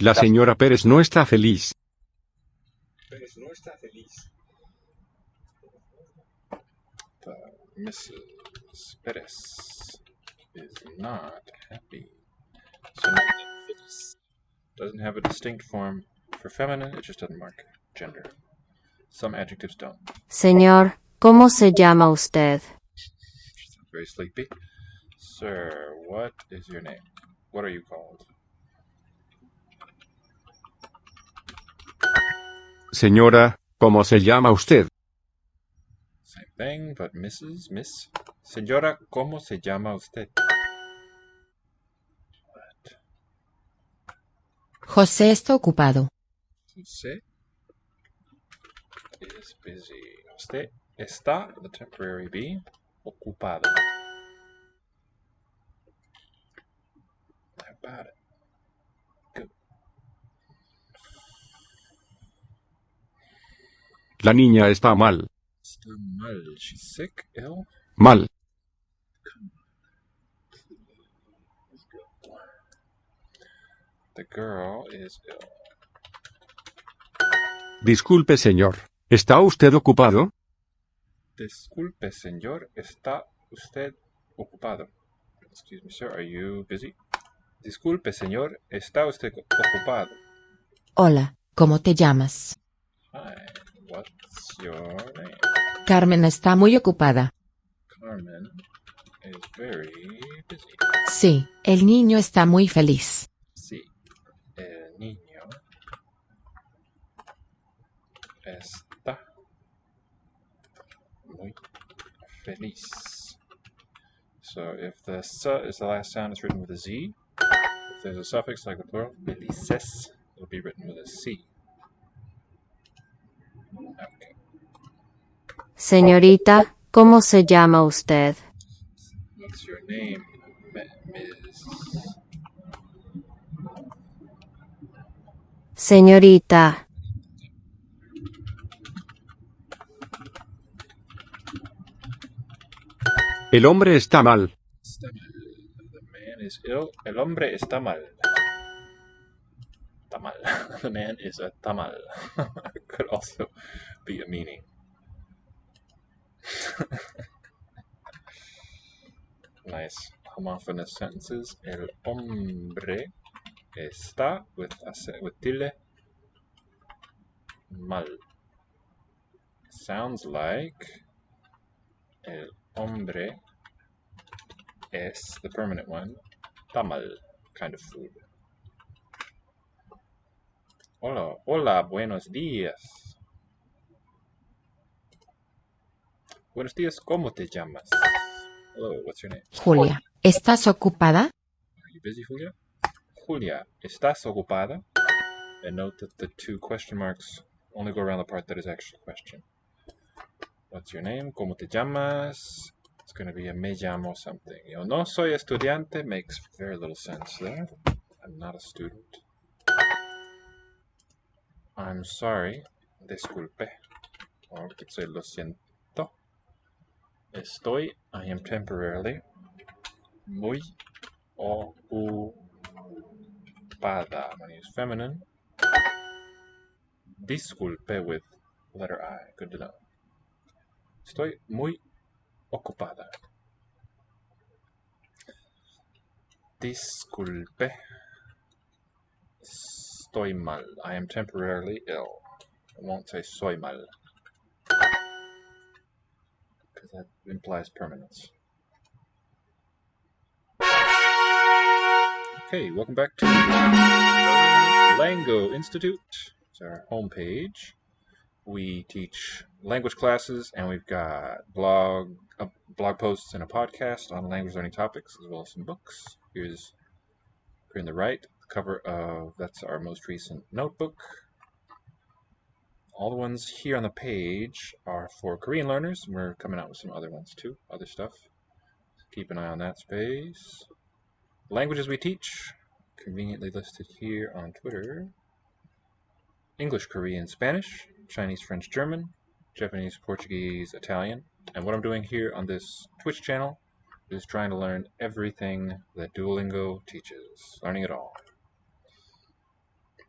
La señora Pérez no está feliz. Mrs. Perez is not happy. So now feliz doesn't have a distinct form for feminine, it just doesn't mark gender. Some adjectives don't. Señor, ¿cómo se llama usted? She sounds very sleepy. Sir, what is your name? What are you called? Señora, ¿cómo se llama usted? Same thing, but Mrs., Miss. Señora, ¿cómo se llama usted? What? José está ocupado. José is busy. Usted está, the temporary be, ocupado. How about it? Good. La niña está mal. Está mal. She's sick, ill? Mal. The girl is ill. Disculpe, señor. ¿Está usted ocupado? Disculpe, señor. ¿Está usted ocupado? Excuse me, sir. Are you busy? Disculpe, señor. ¿Está usted ocupado? Hola, ¿cómo te llamas? Hi. What's your name? Carmen está muy ocupada. Carmen is very busy. Sí, el niño está muy feliz. Sí. El niño está muy feliz. So if the s is the last sound, it's written with a Z. If there's a suffix like the plural, felices, it'll be written with a C. Okay. Señorita, ¿cómo se llama usted? What's your name, Ms.? Señorita. El hombre está mal. Está mal. The man is ill. El hombre está mal. Tamal. The man is a tamal. Could also be a meaning. Nice homophonous sentences. El hombre está with tilde mal. Sounds like el hombre es the permanent one. Tamal kind of food. Hola, hola, buenos días. Buenos días, ¿cómo te llamas? Hello, what's your name? Julia, ¿estás ocupada? Are you busy, Julia? Julia, ¿estás ocupada? And note that the two question marks only go around the part that is actually a question. What's your name? ¿Cómo te llamas? It's going to be a me llamo something. Yo no soy estudiante makes very little sense there. I'm not a student. I'm sorry. Disculpe. Or we could say lo siento. Estoy, I am temporarily, muy ocupada. I'm going to use feminine. Disculpe with letter I. Good to know. Estoy muy ocupada. Disculpe. Estoy mal. I am temporarily ill. I won't say soy mal, because that implies permanence. Okay, welcome back to Lango Institute. It's our homepage. We teach language classes, and we've got blog posts and a podcast on language learning topics, as well as some books. Here's here on the right, cover of, that's our most recent notebook. All the ones here on the page are for Korean learners, and we're coming out with some other ones too, other stuff. So keep an eye on that space. Languages we teach, conveniently listed here on Twitter: English, Korean, Spanish, Chinese, French, German, Japanese, Portuguese, Italian. And what I'm doing here on this Twitch channel is trying to learn everything that Duolingo teaches, learning it all.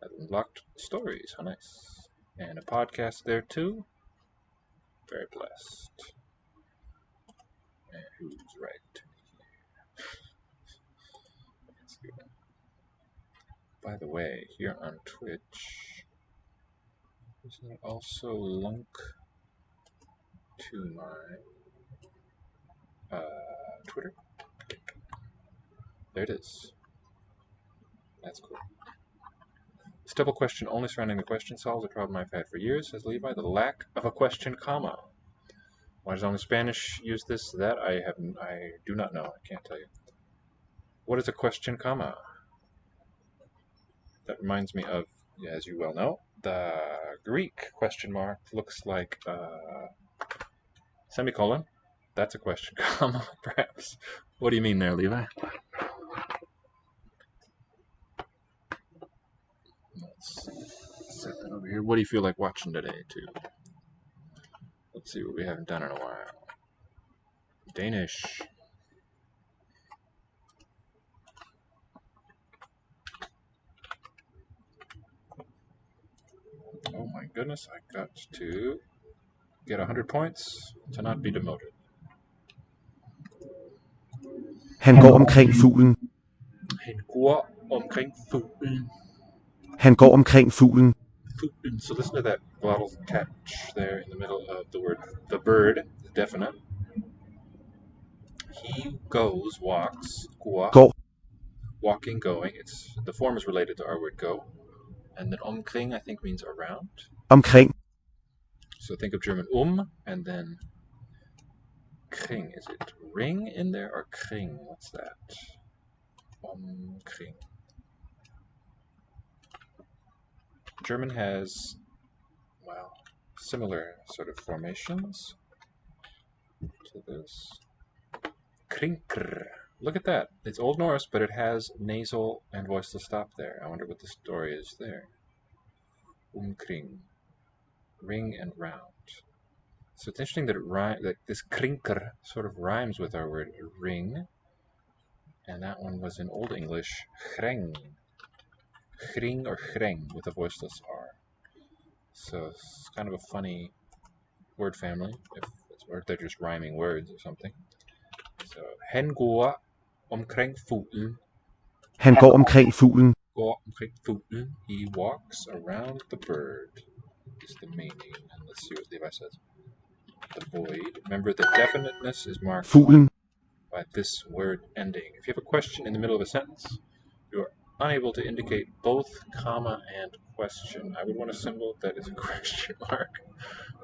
I've unlocked stories. How nice. And a podcast there too. Very blessed. And who's right? Let's see. By the way, here on Twitch, is it also link to my Twitter? There it is. That's cool. This double question only surrounding the question solves a problem I've had for years, says Levi, the lack of a question comma. Why does only Spanish use this? That I do not know. I can't tell you. What is a question comma? That reminds me of, as you well know, the Greek question mark looks like a semicolon. That's a question comma, perhaps. What do you mean there, Levi? Let's set that over here. What do you feel like watching today, too? Let's see what we haven't done in a while. Danish. Oh my goodness, I got to get 100 points to not be demoted. Han går omkring fuglen. Han går omkring fuglen. Han går omkring fuglen. Fuglen. So listen to that glottal catch there in the middle of the word. The bird is definite. He goes, walks, Går. Walking, going. The form is related to our word go. And then omkring, I think, means around. Omkring. So think of German and then kring. Is it ring in there or kring? What's that? Omkring. German has, well, similar sort of formations to this. Krinker. Look at that. It's Old Norse, but it has nasal and voiceless stop there. I wonder what the story is there. Umkring. Ring and round. So it's interesting that this krinker sort of rhymes with our word ring. And that one was in Old English, chreng. Chring or chreng with a voiceless R. So it's kind of a funny word family, or they're just rhyming words or something. So, hen går omkring fuglen. Han går omkring fuglen. Går omkring fuglen. He walks around the bird, is the meaning. And let's see what Levi says. The void. Remember, the definiteness is marked Fuglen. by this word ending. If you have a question in the middle of a sentence, you are unable to indicate both comma and question. I would want a symbol that is a question mark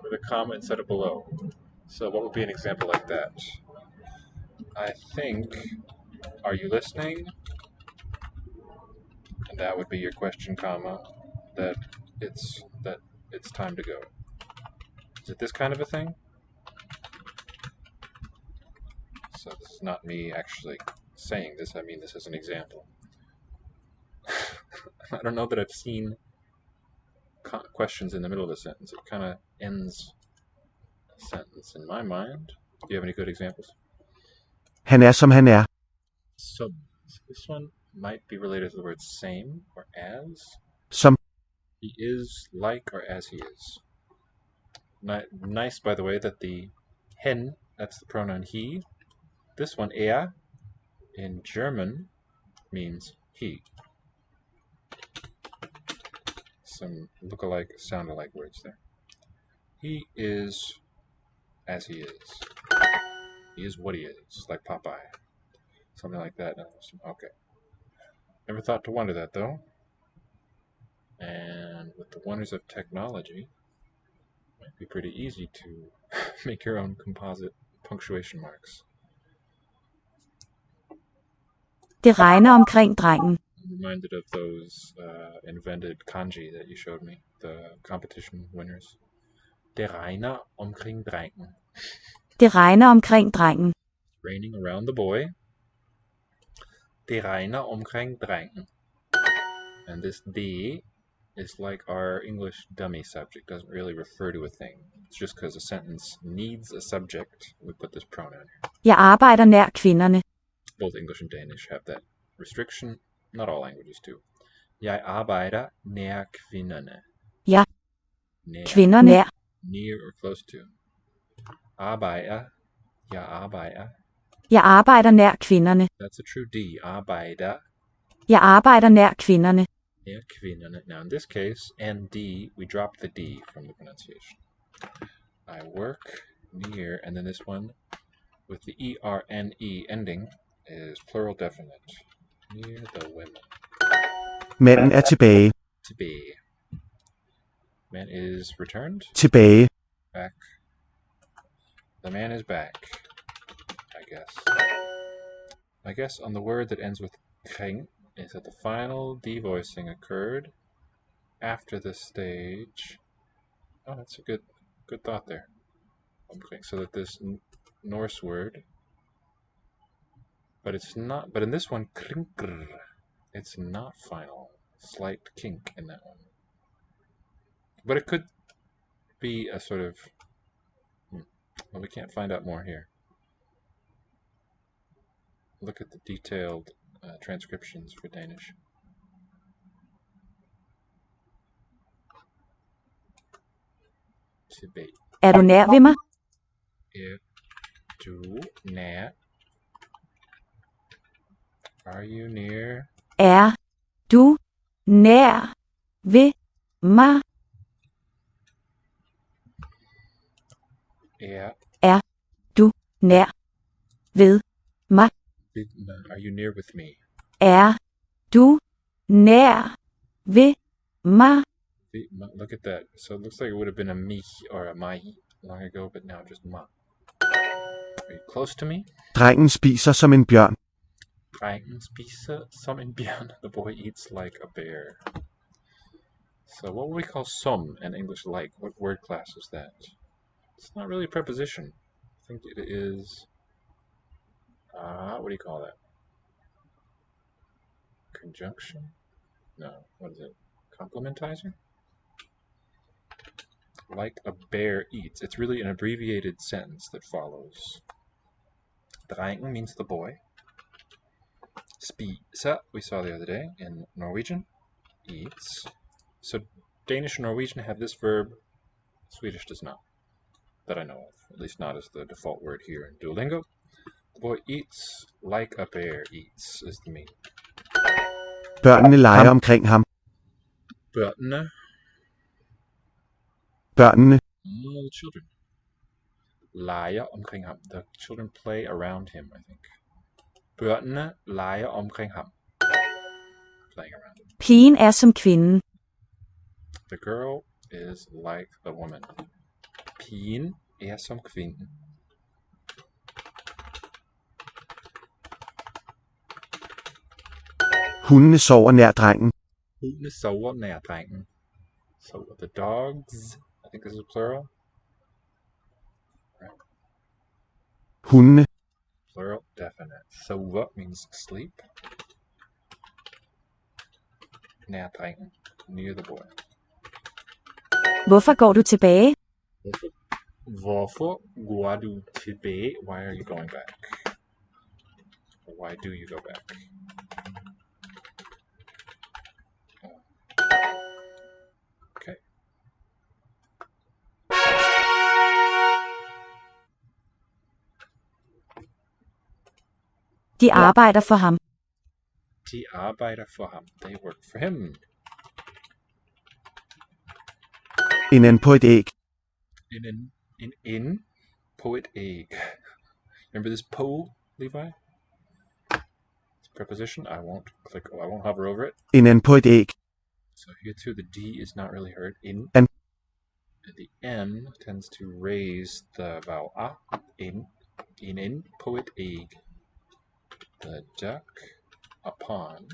with a comma instead of below. So what would be an example like that? I think, are you listening? And that would be your question comma, that it's time to go. Is it this kind of a thing? So this is not me actually saying this, I mean this as an example. I don't know that I've seen questions in the middle of a sentence. It kind of ends a sentence in my mind. Do you have any good examples? Han som han So this one might be related to the word same or as. Som. He is like or as he is. Nice, by the way, that the hen, that's the pronoun he. This one, in German means he. Some look-alike, sound-alike words there. He is as he is. He is what he is, like Popeye. Something like that. Okay. Never thought to wonder that, though. And with the wonders of technology, it might be pretty easy to make your own composite punctuation marks. Det regner omkring drengen. I'm reminded of those invented kanji that you showed me, the competition winners. Det regner omkring drengen. Det regner omkring drengen. Raining around the boy. Det regner omkring drengen. And this de is like our English dummy subject. Doesn't really refer to a thing. It's just because a sentence needs a subject, we put this pronoun here. Jeg arbejder nær kvinderne. Both English and Danish have that restriction. Not all languages do. Jeg arbejder nær kvinderne. Ja. Nær. Kvinder nær. Near or close to. Arbejder. Jeg arbejder. Jeg arbejder nær kvinderne. That's a true D. Arbejder Jeg arbejder nær kvinderne. nær kvinderne. Now in this case, ND, we drop the D from the pronunciation. I work near, and then this one with the ERNE ending is plural definite. Near the women. Manden er tilbage. To be. Man is returned. Tilbage. Back. The man is back. I guess on the word that ends with kring is that the final devoicing occurred after this stage. Oh, that's a good thought there. Okay, so that this Norse word, but it's not. But in this one, krinkr, it's not final. Slight kink in that one. But it could be a sort of. Well, we can't find out more here. Look at the detailed transcriptions for Danish. To be. Er du nær ved mig? Er du nær? Are you near? Er du nær ved mig? Er du nær ved mig? Are you near with me? Er du nær ved mig? Look at that. So it looks like it would have been a me or a mai long ago, but now just ma. Are you close to me? Drengen spiser som en bjørn. Drengen spiser som en bjørn. The boy eats like a bear. So what would we call some in English like? What word class is that? It's not really a preposition. I think it is... what do you call that? Conjunction? No, what is it? Complementizer? Like a bear eats. It's really an abbreviated sentence that follows. Drengen means the boy. Spiser, we saw the other day in Norwegian, eats. So Danish and Norwegian have this verb, Swedish does not, that I know of. At least not as the default word here in Duolingo. The boy eats like a bear eats, is the meaning. Børnene leger omkring ham. Børnene. Børnene. The children. Leger omkring ham. The children play around him, I think. Børnene leger omkring ham. Playing around him. Pigen er som kvinden. The girl is like the woman. Pigen er som kvinden. Hundene sover nær drengen. Hundene sover nær drengen. So the dogs, I think this is plural. Right. Hundene. Plural definite. Sover means sleep. Nær drengen. Near the boy. Hvorfor går du tilbage? Hvorfor går du tilbage? Why are you going back? Or why do you go back? Okay. De arbejder for ham. De arbejder for ham. They work for him. En and på et æg. En ende på et æg. Remember this po, Levi? It's a preposition. I won't hover over it. En and på et æg. So here too, the D is not really heard. In. And the N tends to raise the vowel A. In på et æg. The duck upon.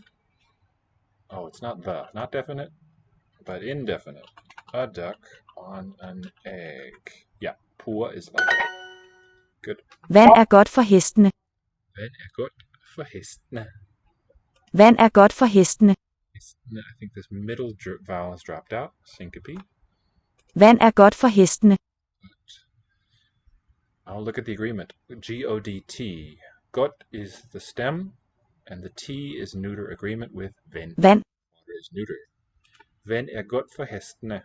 Oh, it's not definite, but indefinite. A duck on an egg. Yeah, poor is like good. Vand er godt for hestene. Vand er godt for hestene. Vand er godt for hestene. I think this middle vowel has dropped out. Syncope. Vand er godt for hestene. I'll look at the agreement. G-O-D-T. Godt is the stem, and the T is neuter agreement with ven. Vand. Water is is neuter. Hvad er godt for hestene?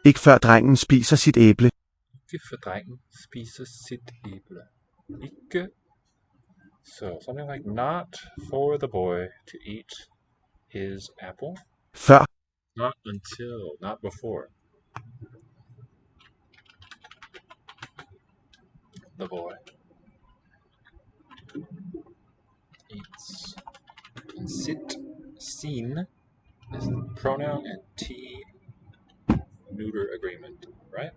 Ikke før drengen spiser sit æble. Ikke for drengen spiser sit æble. Ikke. So something like not for the boy to eat his apple. Før. Not until, not before. The boy eats. And sit, seen is the pronoun and T neuter agreement, right?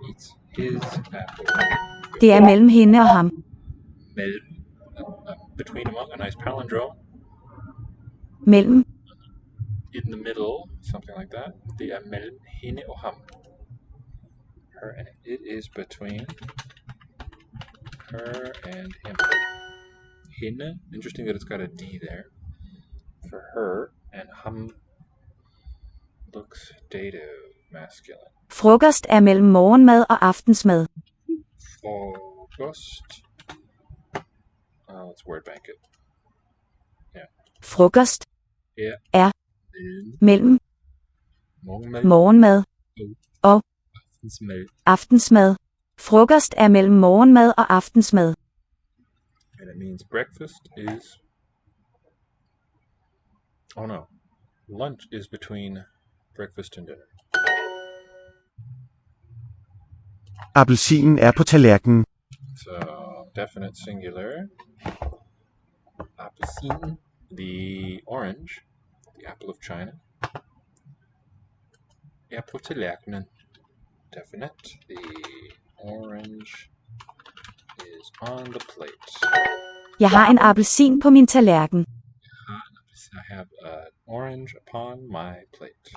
Eats his apple. Det er mellem hende og ham. Between among, a nice palindrome. Mellem. In the middle, something like that. Det er mellem hende og ham. Her and it is between her and him. Hende, interesting that it's got a D there. For her, and ham looks dative, masculine. Frokost er mellem morgenmad og aftensmad. Frokost. Let's word bank it. Yeah. Frokost er mellem morgenmad morgenmad og aftensmad. Frokost er mellem morgenmad og aftensmad. And it means breakfast is... Oh no. Lunch is between breakfast and dinner. Appelsinen er på tallerkenen. So, definite singular. Appelsinen, the orange, the apple of China. Er på tallerkenen. Definite. The orange is on the plate. Jeg har en appelsin på min tallerken. I have an orange upon my plate.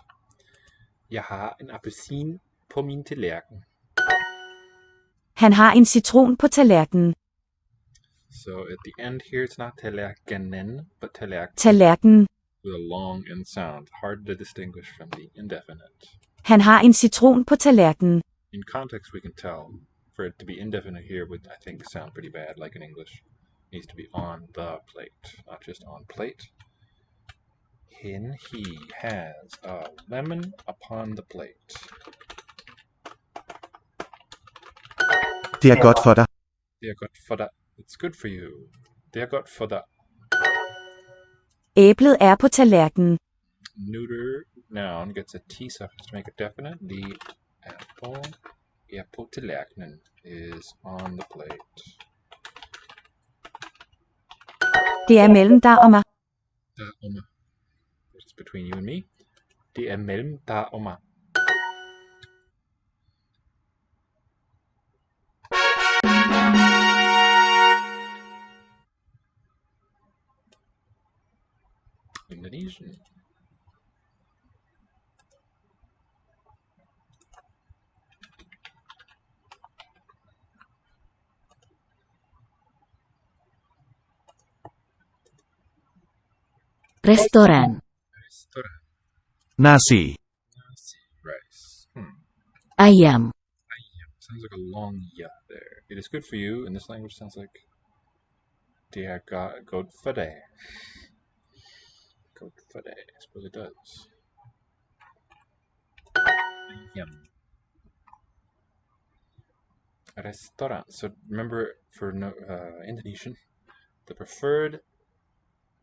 Jeg har en appelsin på min tallerken. Han har en citron på tallerkenen. So at the end here, it's not tallerkenen, but Tallerken. with a long end sound, hard to distinguish from the indefinite. Han har en citron på tallerkenen. In context, we can tell. For it to be indefinite here would, I think, sound pretty bad, like in English. It needs to be on the plate, not just on plate. He has a lemon upon the plate. Det er godt for dig. Det er godt for dig. It's good for you. Det er godt for dig. Æblet er på tallerkenen. Neuter noun gets a T suffix to make it definite. The apple er på tallerkenen is on the plate. Det er mellem dig og mig. Der og mig. It's between you and me. Det er mellem dig og mig. Indonesian. Restoran. Restaurant. Nasi. Nasi. Rice. Ayam. Ayam. Sounds like a long ya there. It is good for you. In this language, sounds like det er godt for dig. Good for day. I suppose it does. Yum. Restaurant. So remember, for Indonesian, the preferred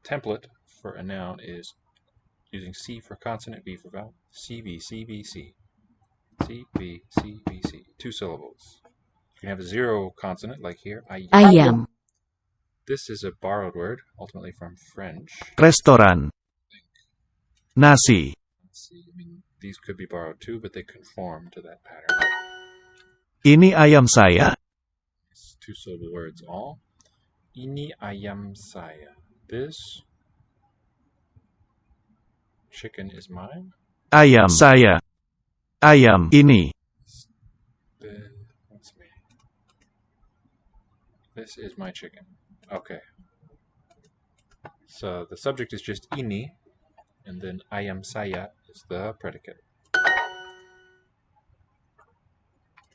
template for a noun is using C for consonant, B for vowel. C, B, C, B, C. C, B, C, B, C. 2 syllables. You can have a 0 consonant, like here. Ayam. This is a borrowed word, ultimately from French. Restoran. Nasi. Let's see, I mean, these could be borrowed too, but they conform to that pattern. Ini ayam saya. It's 2 syllable words all. Ini ayam saya. This chicken is mine. Ayam saya. Ayam ini. That's me. This is my chicken. Okay. So the subject is just ini, and then ayam saya is the predicate.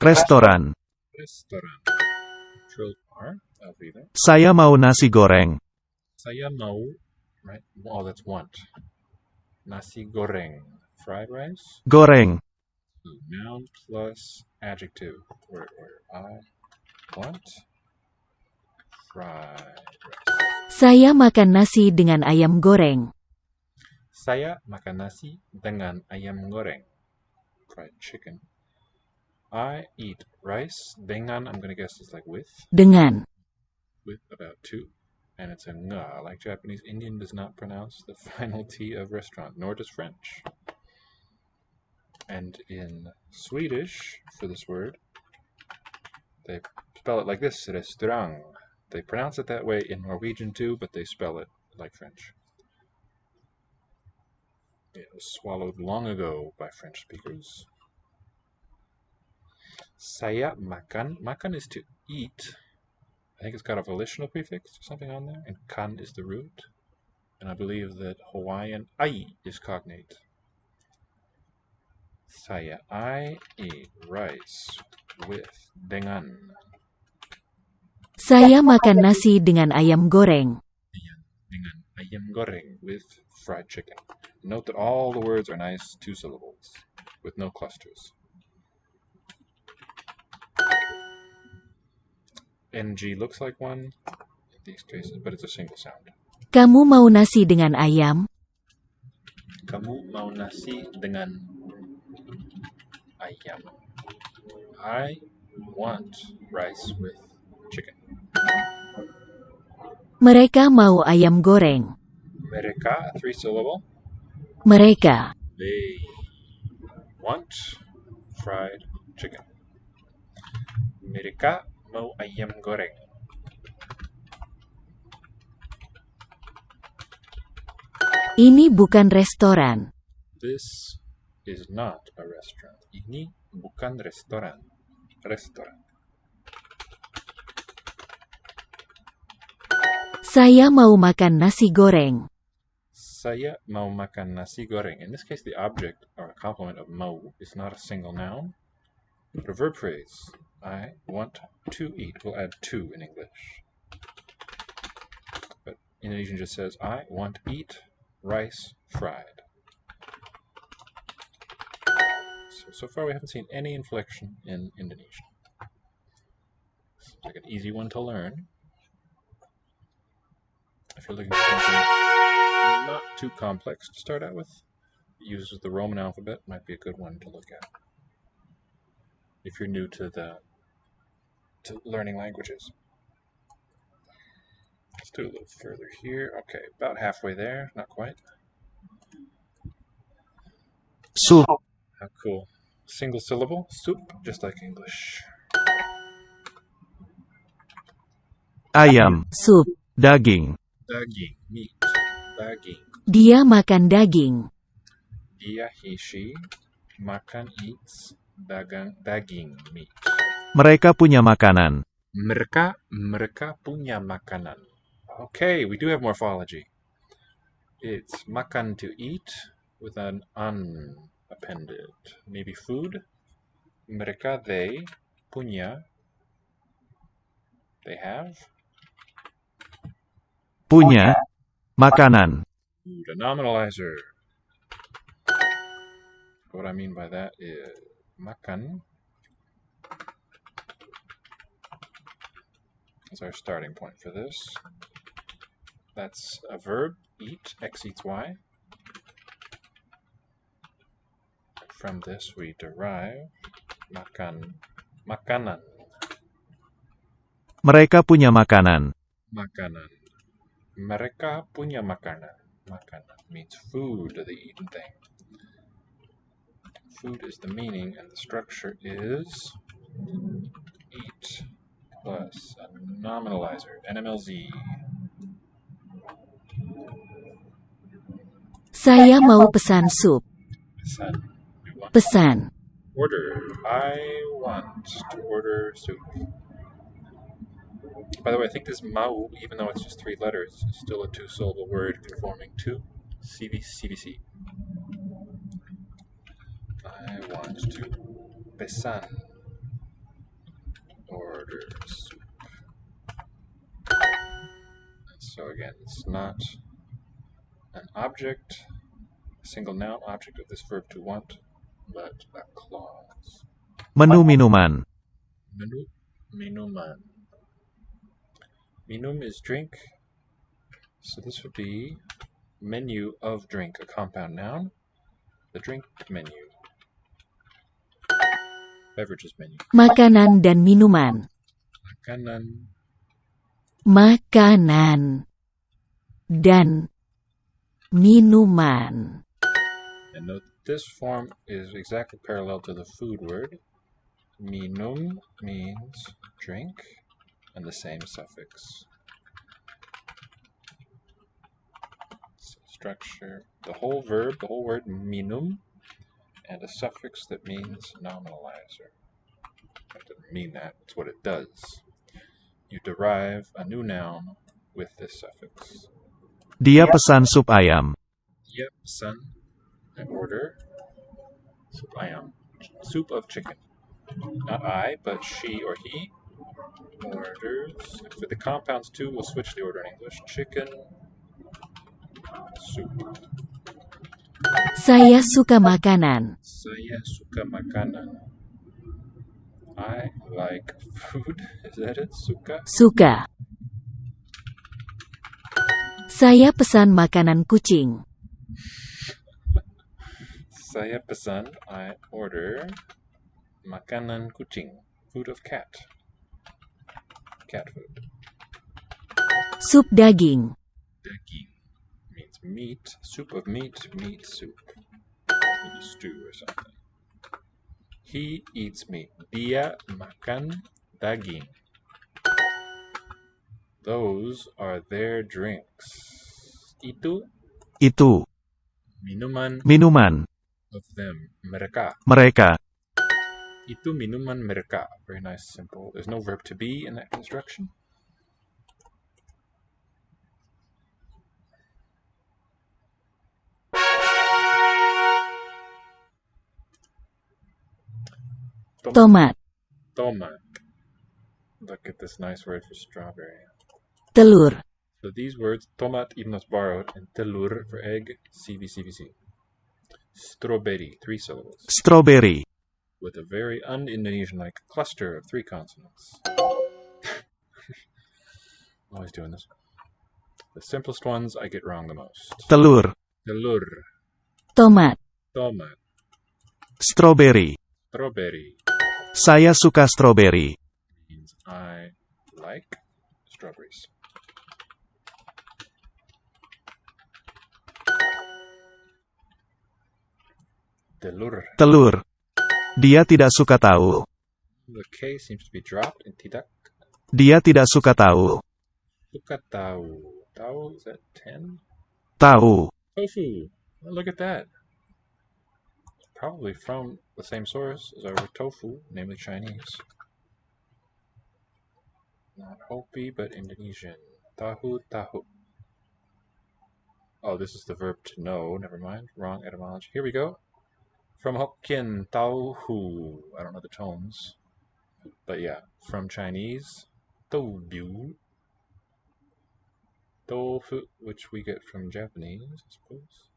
Restoran. Restaurant. Control R. I'll read it. Saya mau nasi goreng. Saya mau right? Oh, that's want. Nasi goreng, fried rice. Goreng. Noun plus adjective. Where I want fried rice. Saya makan nasi dengan ayam goreng. Saya makan nasi dengan ayam goreng. Fried chicken. I eat rice. Dengan, I'm going to guess is like with. Dengan. With about two. And it's a nga. Like Japanese, Indian does not pronounce the final T of restaurant, nor does French. And in Swedish, for this word, they spell it like this, restaurang. They pronounce it that way in Norwegian too, but they spell it like French. It was swallowed long ago by French speakers. Saya makan. Makan is to eat. I think it's got a volitional prefix or something on there, and kan is the root. And I believe that Hawaiian ai is cognate. I eat rice with dengan. Saya makan nasi dengan ayam goreng. Dengan ayam goreng with fried chicken. Note that all the words are nice two syllables with no clusters. NG looks like one in these cases, but it's a single sound. Kamu mau nasi dengan ayam? Kamu mau nasi dengan ayam? I want rice with chicken. Mereka mau ayam goreng. Mereka, three syllable. Mereka. They want fried chicken. Mereka mau ayam goreng. Ini bukan restoran. This is not a restaurant. Ini bukan restoran. Restoran. Saya mau makan nasi goreng. Saya mau makan nasi goreng. In this case, the object or complement of mau is not a single noun, but a verb phrase. I want to eat. We'll add to in English. But Indonesian just says, I want eat rice fried. So far we haven't seen any inflection in Indonesian. Seems like an easy one to learn. If you're looking for something not too complex to start out with, it uses the Roman alphabet, might be a good one to look at. If you're new to learning languages. Let's do a little further here. Okay, about halfway there, not quite. Soup. How cool. Single syllable, soup, just like English. Ayam. Sup. Daging. Daging, meat, daging. Dia makan daging. Dia, he, she, makan, eats, daging, meat. Mereka punya makanan. Mereka punya makanan. Okay, we do have morphology. It's makan to eat with an un appended. Maybe food. Mereka, they, punya, they have. Punya. Makanan. Food, a nominalizer. What I mean by that is makan is our starting point for this. That's a verb, eat, X eats Y. From this we derive makan, makanan. Mereka punya makanan. Makanan. Mereka punya makanan. Makanan means food, the eaten thing. Food is the meaning, and the structure is eat plus a nominalizer, NMLZ. Saya mau pesan sup. Pesan. We want Pesan. order. I want to order soup. By the way, I think this mau, even though it's just three letters, is still a two-syllable word conforming to CBC. I want to pesan, order soup. So again, it's not an object, a single noun object of this verb to want, but a clause. Menu minuman. Menu, minuman. Minum is drink, so this would be menu of drink, a compound noun. The drink menu. Beverages menu. Makanan dan minuman. Makanan. Makanan dan minuman. And note this form is exactly parallel to the food word. Minum means drink, and the same suffix. So structure, the whole word minum, and a suffix that means nominalizer. That doesn't mean that, it's what it does. You derive a new noun with this suffix. Dia pesan sup ayam. Dia pesan, I order, sup ayam, soup of chicken. Not I, but she or he orders. For the compounds too, we'll switch the order in English. Chicken, soup. Saya suka makanan. Saya suka makanan. I like food. Is that it? Suka? Suka. Saya pesan makanan kucing. Saya pesan, I order, makanan kucing, food of cat. Cat food. Sup daging. Daging means meat, soup of meat, meat soup. Maybe stew or something. He eats meat. Dia makan daging. Those are their drinks. Itu minuman Minuman. of them. Mereka. Mereka. Itu minuman mereka. Very nice, simple. There's no verb to be in that construction. Tomat. Tomat. Look at this nice word for strawberry. Telur. So these words, tomat even though it's borrowed, and telur for egg, CVCVC. Strawberry, 3 syllables. Strawberry. With a very un-Indonesian-like cluster of 3 consonants. Always doing this. The simplest ones I get wrong the most. Telur. Telur, Tomat. tomat, Strawberry. strawberry Saya suka strawberry. means I like strawberries. Telur. Telur. Dia tidak suka tahu. The K seems to be dropped in tidak. Dia tidak suka tahu. Suka tahu. Tahu, is that 10? Tahu. Tofu. Oh, look at that. Probably from the same source as our word tofu, namely Chinese. Not Hopi, but Indonesian. Tahu, tahu. Oh, this is the verb to know. Never mind. Wrong etymology. Here we go. From Hokkien, tauhu. I don't know the tones. But yeah, from Chinese, toubiu. Tofu, which we get from Japanese, I suppose.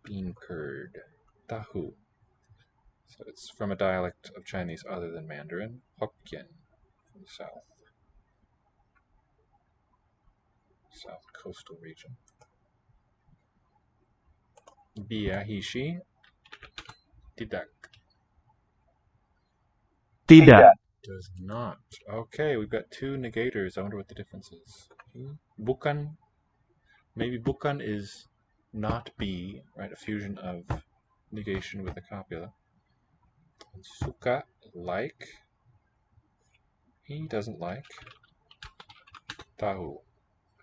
Bean curd. Tahu. So it's from a dialect of Chinese other than Mandarin. Hokkien, from the south. South coastal region. Biahishi. Tidak. Tidak. Does not. Okay, we've got 2 negators. I wonder what the difference is. Bukan. Maybe bukan is not be, right? A fusion of negation with a copula. And suka, like. He doesn't like. Tahu.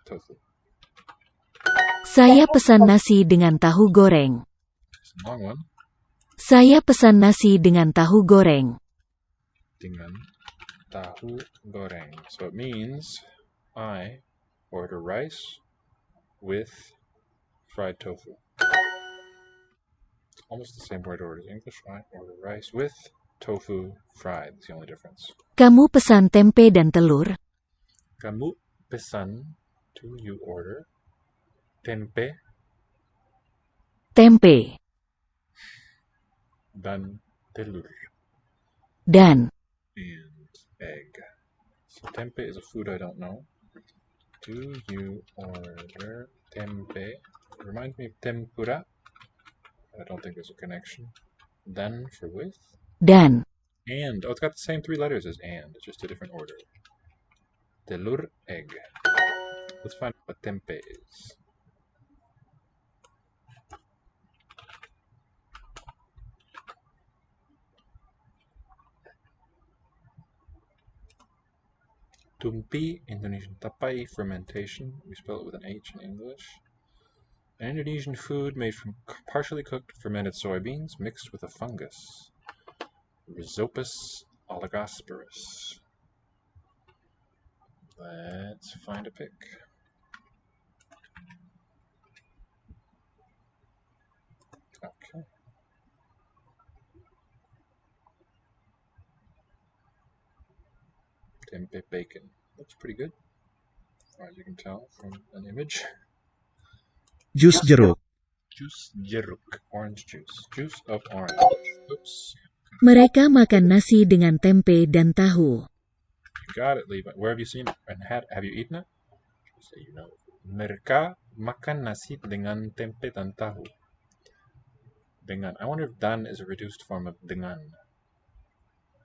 Tofu. Saya pesan nasi dengan tahu goreng. It's a long one. Saya pesan nasi dengan tahu goreng. Dengan tahu goreng. So it means I order rice with fried tofu. It's almost the same word order as English. I order rice with tofu fried. It's the only difference. Kamu pesan tempe dan telur. Kamu pesan, to you order, tempe, tempe, dan telur, dan and egg. So tempe is a food I don't know. Do you order tempe? It reminds me of tempura. I don't think there's a connection. Then for with. dan. And. Oh, it's got the same 3 letters as and. It's just a different order. Telur, egg. Let's find out what tempe is. Tumpi, Indonesian tapai, fermentation. We spell it with an H in English. An Indonesian food made from partially cooked fermented soybeans mixed with a fungus. Rhizopus oligosporus. Let's find a pic. Okay. Tempeh bacon. Looks pretty good, as far as you can tell from an image. Jus jeruk. Juice jeruk. Orange juice. Juice of orange. Oops. Mereka makan nasi dengan tempe dan tahu. You got it, Levi. Where have you seen it? And have you eaten it? So you know. Mereka makan nasi dengan tempe dan tahu. Dengan. I wonder if dan is a reduced form of dengan.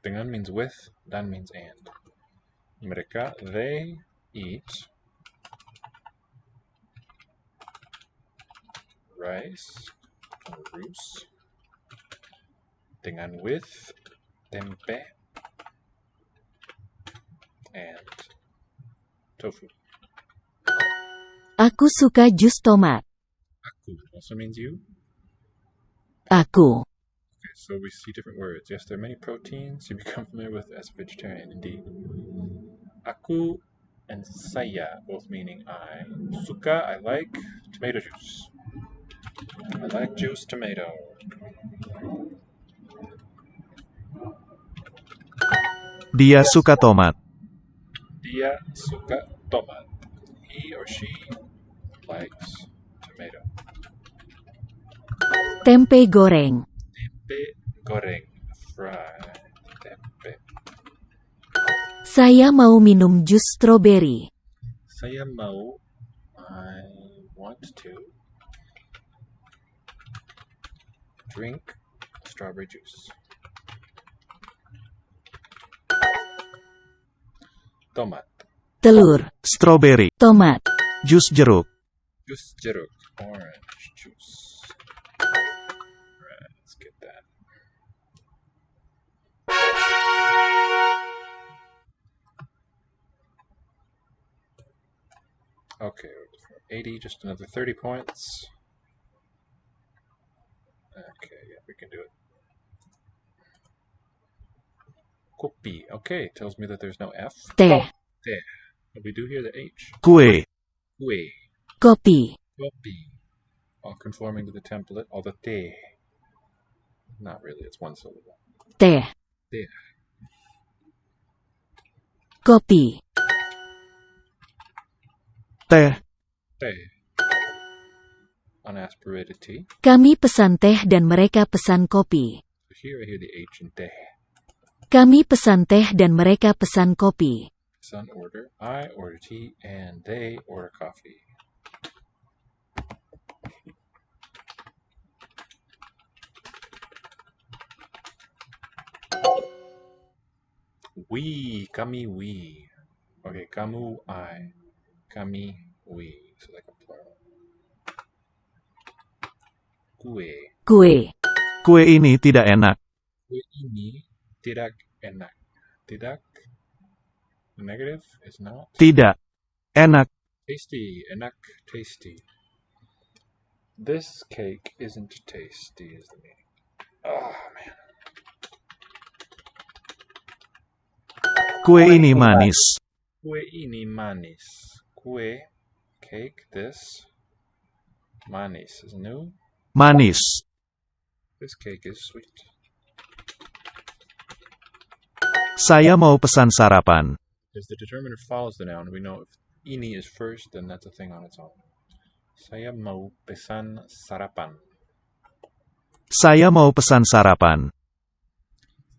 Dengan means with, dan means and. Mereka, they eat rice or roots dengan with tempe and tofu. Aku suka jus tomat. Aku also means you. Aku. Okay, so we see different words. Yes, there are many proteins you become familiar with as a vegetarian, indeed. Aku and saya, both meaning I. Suka, I like tomato juice. I like juice tomato. Dia suka tomat. Dia suka tomat. He or she likes tomato. Tempe goreng. Tempe goreng. Fried tempe. Saya mau minum jus stroberi. Saya mau. I want to drink strawberry juice. Tomat. Telur. Strawberry. Tomat. Jus jeruk. Jus jeruk. Orange juice. Alright, let's get that. Okay, 80, just another 30 points. Okay, yeah, we can do it. Kopi. Okay, tells me that there's no F. Teh. Teh. But we do hear the H. Kue. Kue. Kopi. Kopi. All conforming to the template. All the te. Not really, it's one syllable. Teh. Teh. Kopi. Teh. Teh. Unaspirated T. Kami pesan teh dan mereka pesan kopi. Here I hear the H in teh. Kami pesan teh dan mereka pesan kopi. Son order. I order tea and they order coffee. We. Kami we. Okay, kamu I. Kami we. So like a plural. Kue. Kue. Kue ini tidak enak. Kue ini tidak enak. Tidak. The negative is not. Tidak. Enak. Tasty. Enak. Tasty. This cake isn't tasty is the meaning. Oh, man. Kue ini manis. Kue ini manis. Kue, cake, this. Manis is new. Manis. This cake is sweet. Saya mau pesan sarapan. As the determiner follows the noun, we know if ini is first, then that's a thing on its own. Saya mau pesan sarapan. Saya mau pesan sarapan.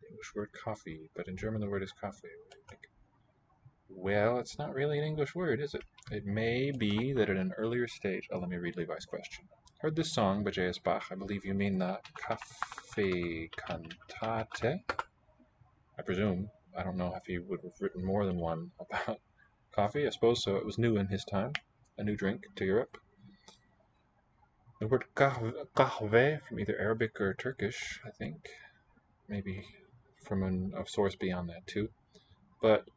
The English word coffee, but in German the word is Kaffee. What do you think? Well, it's not really an English word, is it? It may be that at an earlier stage... Oh, let me read Levi's question. Heard this song by J.S. Bach. I believe you mean the Kaffee Cantate? I presume. I don't know if he would have written more than one about coffee. I suppose so. It was new in his time. A new drink to Europe. The word kahve from either Arabic or Turkish, I think. Maybe from a source beyond that too. But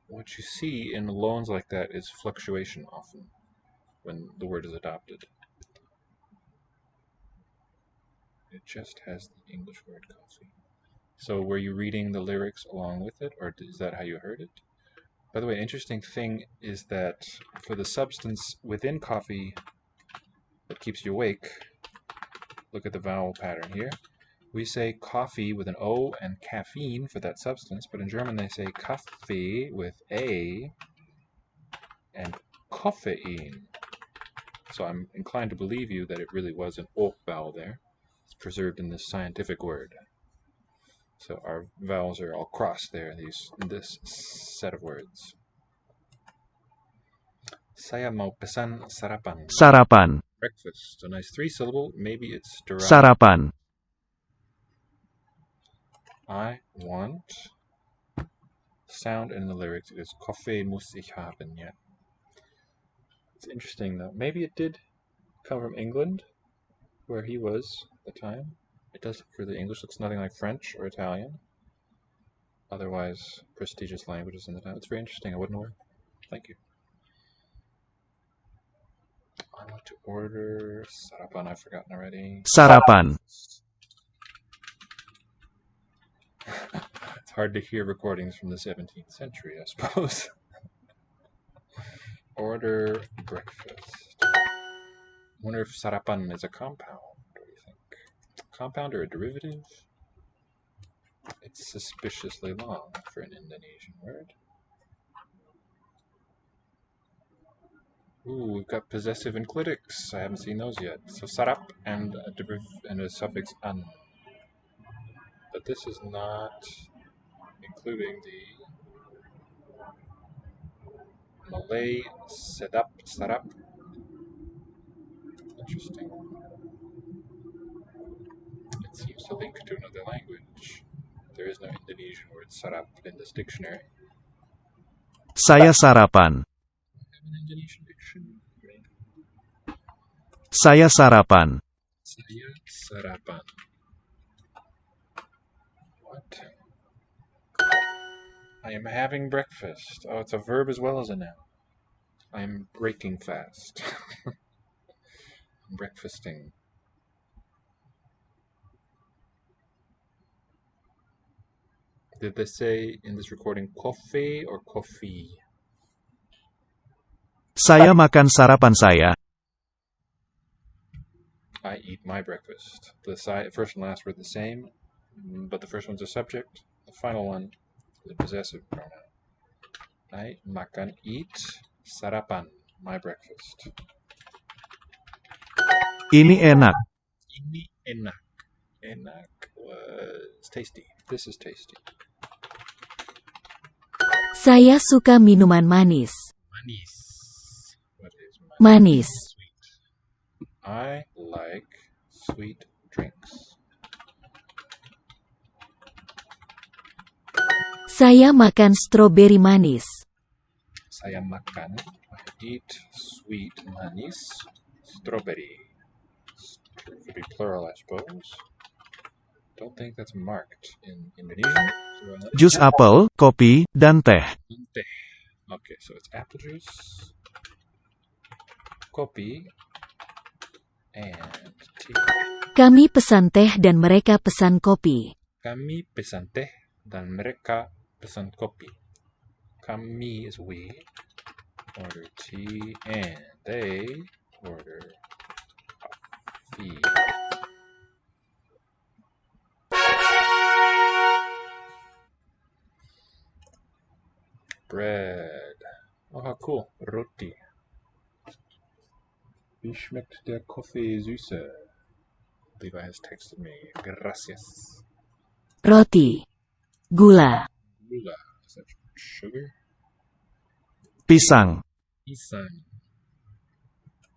what you see in loans like that is fluctuation often when the word is adopted. It just has the English word coffee. So were you reading the lyrics along with it, or is that how you heard it? By the way, interesting thing is that for the substance within coffee that keeps you awake, look at the vowel pattern here. We say coffee with an O and caffeine for that substance, but in German they say Kaffee with A and Koffein. So I'm inclined to believe you that it really was an O vowel there. It's preserved in this scientific word. So our vowels are all crossed there in this set of words. Saya mau pesan sarapan. Sarapan. Breakfast. A nice three-syllable. Maybe it's derived. Sarapan. I want. Sound in the lyrics is Kaffee muss ich haben. Yeah. It's interesting though. Maybe it did come from England, where he was at the time. It does for the English. Looks nothing like French or Italian. Otherwise prestigious languages in the time. It's very interesting. I wouldn't know. Thank you. I want to order sarapan. I've forgotten already. Sarapan. It's hard to hear recordings from the 17th century, I suppose. Order breakfast. I wonder if sarapan is a compound. What do you think? Compound or a derivative? It's suspiciously long for an Indonesian word. Ooh, we've got possessive enclitics. I haven't seen those yet. So sarap and a suffix an. But this is not including the Malay sedap, sarap. Interesting. It seems to link to another language. There is no Indonesian word sarap in this dictionary. Saya sarapan. An Indonesian dictionary. Saya sarapan. Saya sarapan. What? I am having breakfast. Oh, it's a verb as well as a noun. I am breaking fast. I'm breakfasting. Did they say in this recording coffee or coffee? Saya makan sarapan saya. I eat my breakfast. The first and last were the same, but the first one's a subject. The final one is a possessive pronoun. I makan, eat, sarapan, my breakfast. Ini enak. Ini enak. Enak was tasty. This is tasty. Saya suka minuman manis. Manis. What is Manis. Sweet. I like sweet drinks. Saya makan stroberi manis. Saya makan. I eat sweet manis. Strawberry. Could be plural, I suppose. Don't think that's marked in Indonesian. Jus apel, kopi, dan teh. Teh. Okay, so it's apple juice, kopi, and tea. Kami pesan teh dan mereka pesan kopi. Kami pesan teh dan mereka pesan kopi. Kami is we, order tea, and they order coffee. Bread. Oh, how cool. Roti. Wie schmeckt der Kaffee süßer? Levi has texted me. Gracias. Roti. Gula. Gula. Is that sugar? Pisang. Pisang.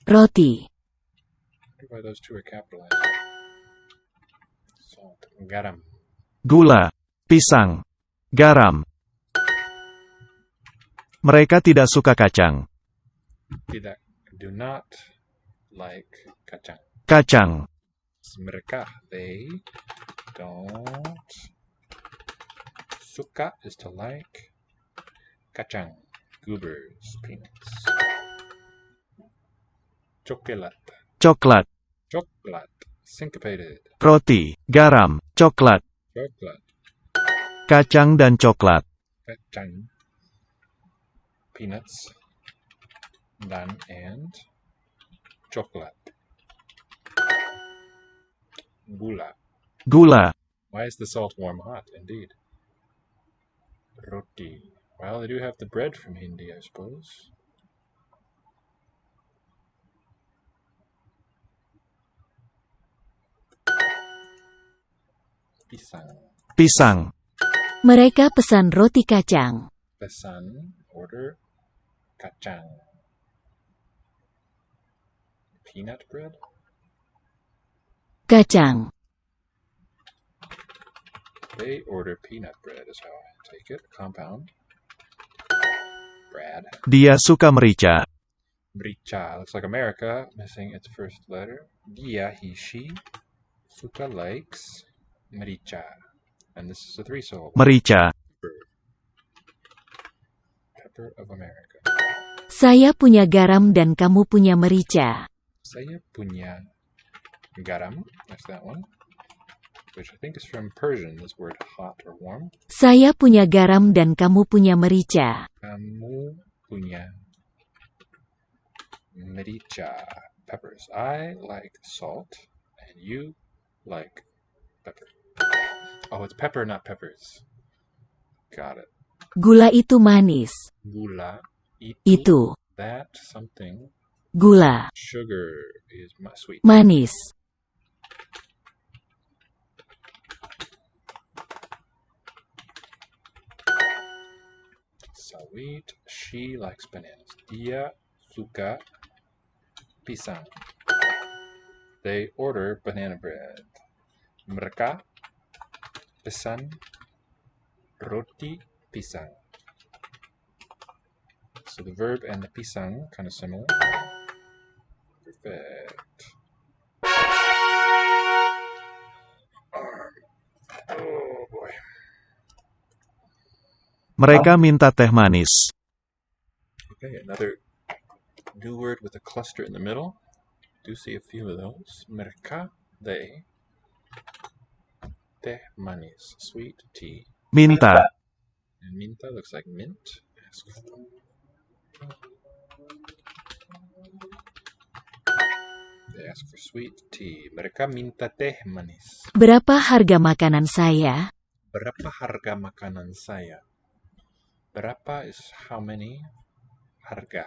Roti. I wonder why those two are capitalized. Salt. Garam. Gula. Pisang. Garam. Mereka tidak suka kacang. Tidak. Do not like kacang. Kacang. Mereka. They don't. Suka is to like. Kacang. Goobers. Peanuts. Coklat. Coklat. Coklat. Syncopated. Roti. Garam. Coklat. Coklat. Kacang dan coklat. Kacang. Peanuts. Dan and. Coklat. Gula. Gula. Why is the salt warm hot? Indeed. Roti. Well, they do have the bread from Hindi, I suppose. Pisang. Pisang. Mereka pesan roti kacang. Pesan. Order. Kacang. Peanut bread? Kacang. They order peanut bread is how I take it. Compound. Brad. Dia suka merica. Merica. Looks like America, missing its first letter. Dia, he, she. Suka likes merica. And this is a three-syllable. Merica. Pepper of America. Saya punya garam dan kamu punya merica. Saya punya garam. That's that one. Which I think is from Persian, this word hot or warm. Saya punya garam dan kamu punya merica. Kamu punya merica. Peppers. I like salt, and you like pepper. Oh, it's pepper, not peppers. Got it. Gula itu manis. Gula. Itu. That something. Gula. Sugar is sweet. Manis. Sweet. She likes bananas. Dia suka pisang. They order banana bread. Mereka pesan roti pisang. So the verb and the pisang kind of similar. Perfect. Oh boy. Mereka minta teh manis. Okay, another new word with a cluster in the middle. Do see a few of those. Mereka, they. Teh manis, sweet tea. Minta. And minta looks like mint. Ask for. They ask for sweet tea. Mereka minta teh manis. Berapa harga makanan saya? Berapa harga makanan saya? Berapa is how many. Harga.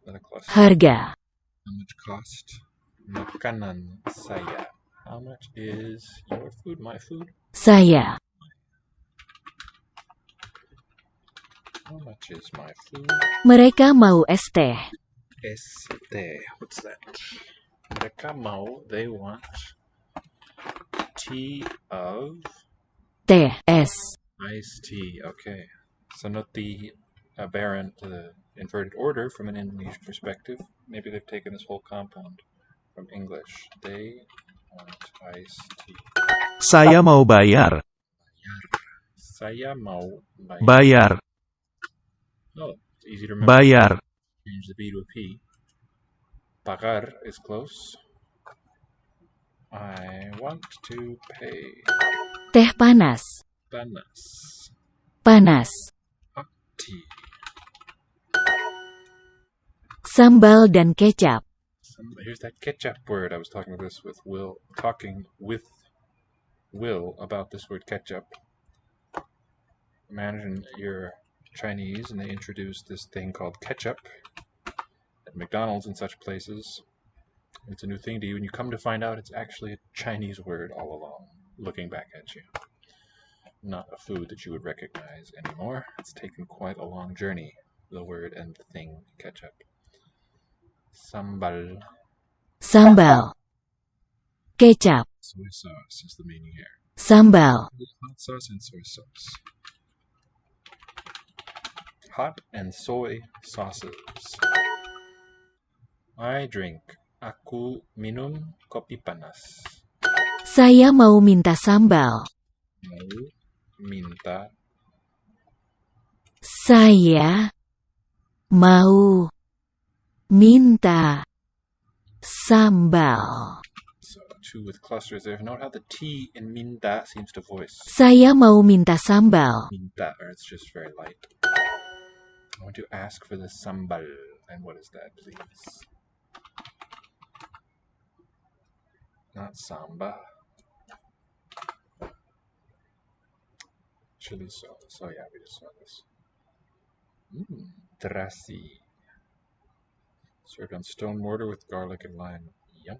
With a cluster. Harga. How much cost? Makanan saya. How much is your food, my food? Saya. How much is my food? Mereka mau es teh. Este. What's that? Mereka mau, they want tea of Teh. Es. iced tea. Okay. So note the aberrant inverted order from an Indonesian perspective. Maybe they've taken this whole compound from English. They want iced tea. Saya mau bayar. Saya mau bayar. Bayar. Oh, it's easy to remember. Bayar. Change the B to a P. Pagar is close. I want to pay. Teh panas. Panas. Panas. Hot tea. Sambal dan kecap. Here's that ketchup word. I was talking with Will about this word ketchup. Imagine you're Chinese and they introduce this thing called ketchup at McDonald's and such places. It's a new thing to you, and you come to find out it's actually a Chinese word all along, looking back at you. Not a food that you would recognize anymore. It's taken quite a long journey, the word and the thing ketchup. Sambal. Sambal. Kecap. Soy sauce is the meaning here. Sambal. Hot sauce and soy sauce. Hot and soy sauces. I drink. Aku minum kopi panas. Saya mau minta sambal. Mau minta. Saya mau minta sambal. So two with clusters there. Note how the T in minta seems to voice. Saya mau minta sambal. Minta, or it's just very light. I want to ask for the sambal. And what is that, please? Not samba. Chili sauce. Oh yeah, we just saw this. Terasi. Served on stone mortar with garlic and lime. Yum.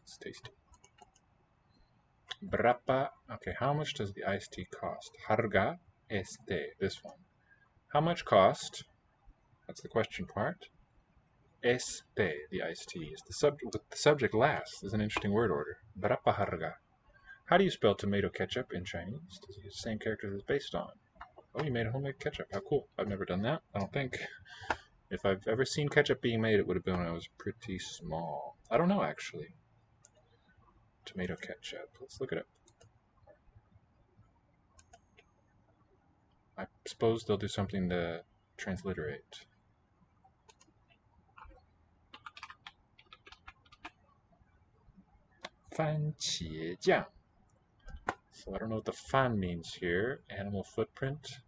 It's tasty. Berapa? Okay, how much does the iced tea cost? Harga este. This one. How much cost? That's the question part. Este, the iced tea, is the subject last. Is an interesting word order. Berapa harga? How do you spell tomato ketchup in Chinese? Does it use the same characters it's based on? Oh, you made a homemade ketchup. How cool. I've never done that, I don't think. If I've ever seen ketchup being made, it would have been when I was pretty small. I don't know, actually. Tomato ketchup. Let's look it up. I suppose they'll do something to transliterate.番茄酱. So I don't know what the fan means here. Animal footprint.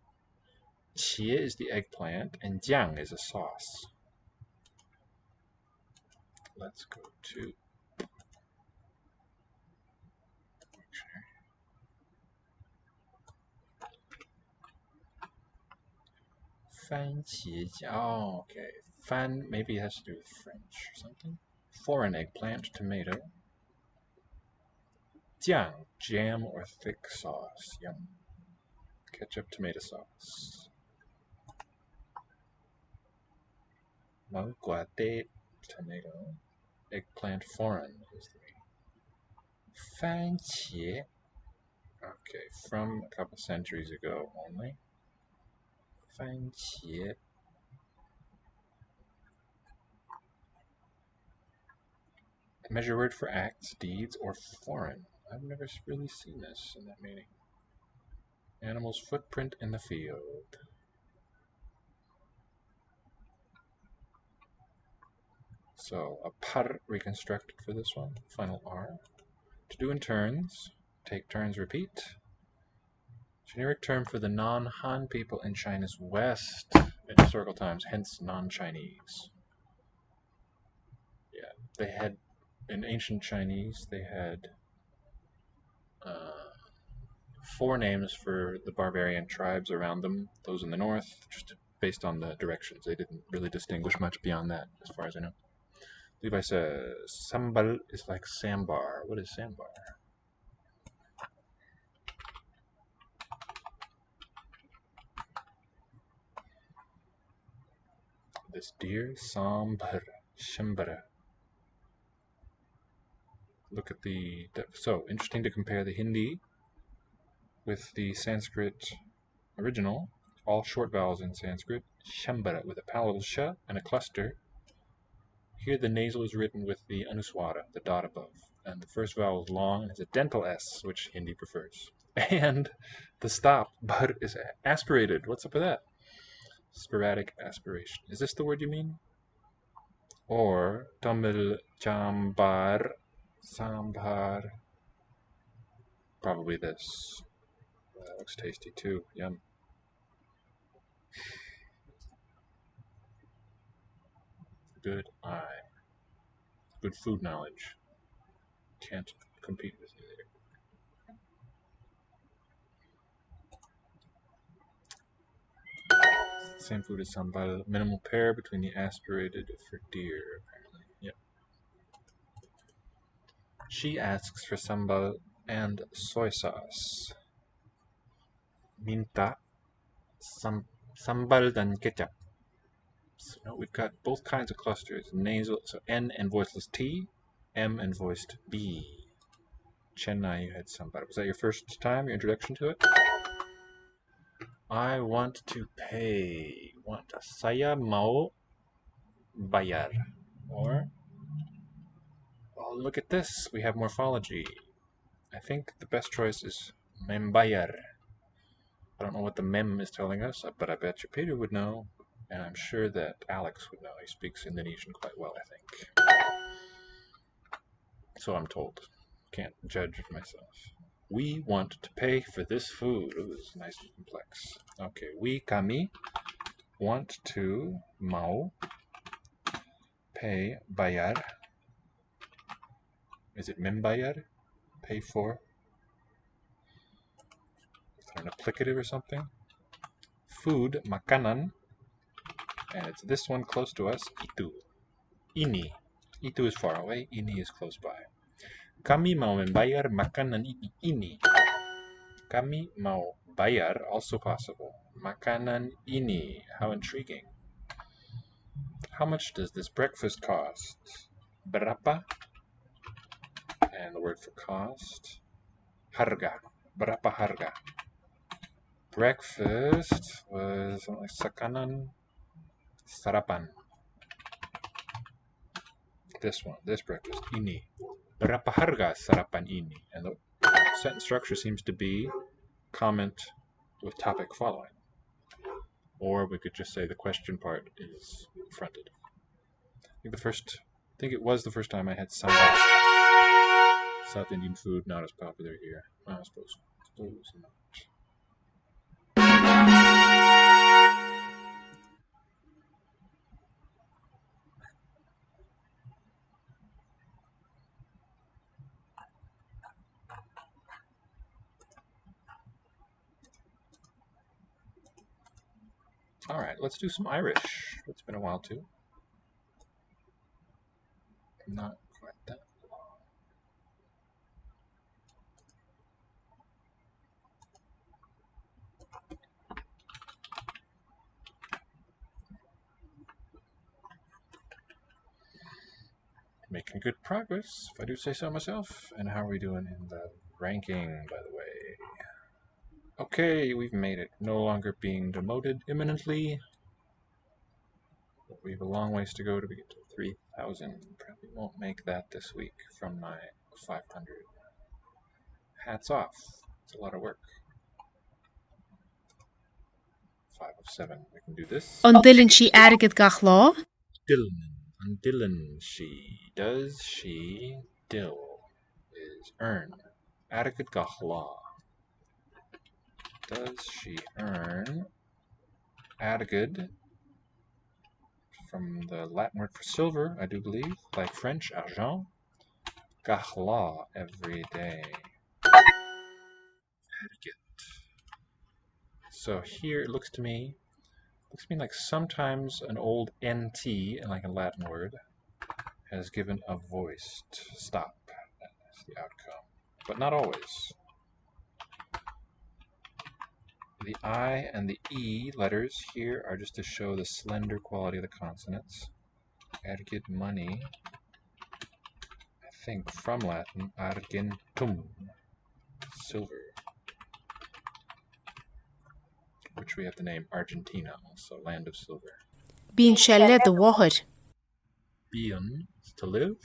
Qie is the eggplant, and jiang is a sauce. Let's go to番茄酱. Oh, okay. Fan maybe it has to do with French or something. Foreign eggplant, tomato. Jiang, jam or thick sauce. Yum. Ketchup, tomato sauce. Malguate, tomato. Eggplant, foreign is the meaning. Fanqie. Okay, from a couple centuries ago only. Fanqie. Measure word for acts, deeds, or foreign. I've never really seen this in that meaning. Animal's footprint in the field. So a par reconstructed for this one. Final R. To do in turns. Take turns, repeat. Generic term for the non-Han people in China's west in historical times, hence non-Chinese. Yeah, they had, in ancient Chinese, they had 4 names for the barbarian tribes around them, those in the north, just based on the directions. They didn't really distinguish much beyond that, as far as I know. Levi says, sambal is like sambar. What is sambar? This deer, sambar, shambara. Look at the, so interesting to compare the Hindi with the Sanskrit original, all short vowels in Sanskrit, shambara with a palatal sh and a cluster. Here the nasal is written with the anuswara, the dot above, and the first vowel is long and has a dental S, which Hindi prefers. And the stop, bar, is aspirated. What's up with that? Sporadic aspiration. Is this the word you mean? Or Tamil chambar, sambar. Probably this. That looks tasty too. Yum. Good eye. Good food knowledge. Can't compete with you there. Same food as sambal. Minimal pair between the aspirated for deer, apparently. Yep. She asks for sambal and soy sauce. Minta sambal dan ketchup. So no, we've got both kinds of clusters. Nasal, so N and voiceless T, M and voiced B. Chennai, you had sambal. Was that your first time, your introduction to it? I want to pay. Saya mau bayar. Or, oh, look at this. We have morphology. I think the best choice is membayar. I don't know what the mem is telling us, but I bet you Peter would know, and I'm sure that Alex would know. He speaks Indonesian quite well, I think. So I'm told. Can't judge for myself. We want to pay for this food. Ooh, this is nice and complex. Okay, kami want to, mau, pay, bayar. Is it membayar? Pay for? Is there an applicative or something? Food, makanan, and it's this one close to us, itu. Ini. Itu is far away, ini is close by. Kami mau membayar makanan ini. Kami mau bayar, also possible. Makanan ini. How intriguing. How much does this breakfast cost? Berapa? And the word for cost. Harga. Berapa harga? Breakfast was something like sakanan, sarapan. This one, this breakfast, ini. Berapa harga sarapan ini? And the sentence structure seems to be comment with topic following. Or we could just say the question part is fronted. I think it was the first time I had sambal. South Indian food, not as popular here. I suppose not. Alright, let's do some Irish. It's been a while too. Not quite that long. Making good progress, if I do say so myself. And how are we doing in the ranking, by the way? Okay, we've made it. No longer being demoted imminently. But we have a long ways to go to get to 3,000. Probably won't make that this week from my 500. Hats off. It's a lot of work. 5 of 7. We can do this. Undillen she agad gach lá? Undillen she. Does she dill is earn. Agad gach lá. Does she earn agad from the Latin word for silver, I do believe, like French, argent, gach lá every day. Agad. So here it looks to me like sometimes an old NT, like a Latin word, has given a voiced stop. That's the outcome. But not always. The I and the E letters here are just to show the slender quality of the consonants. Ergid money, I think from Latin, argentum, silver, which we have the name Argentina, also land of silver. Bín sé le the wahid. Bíon is to live.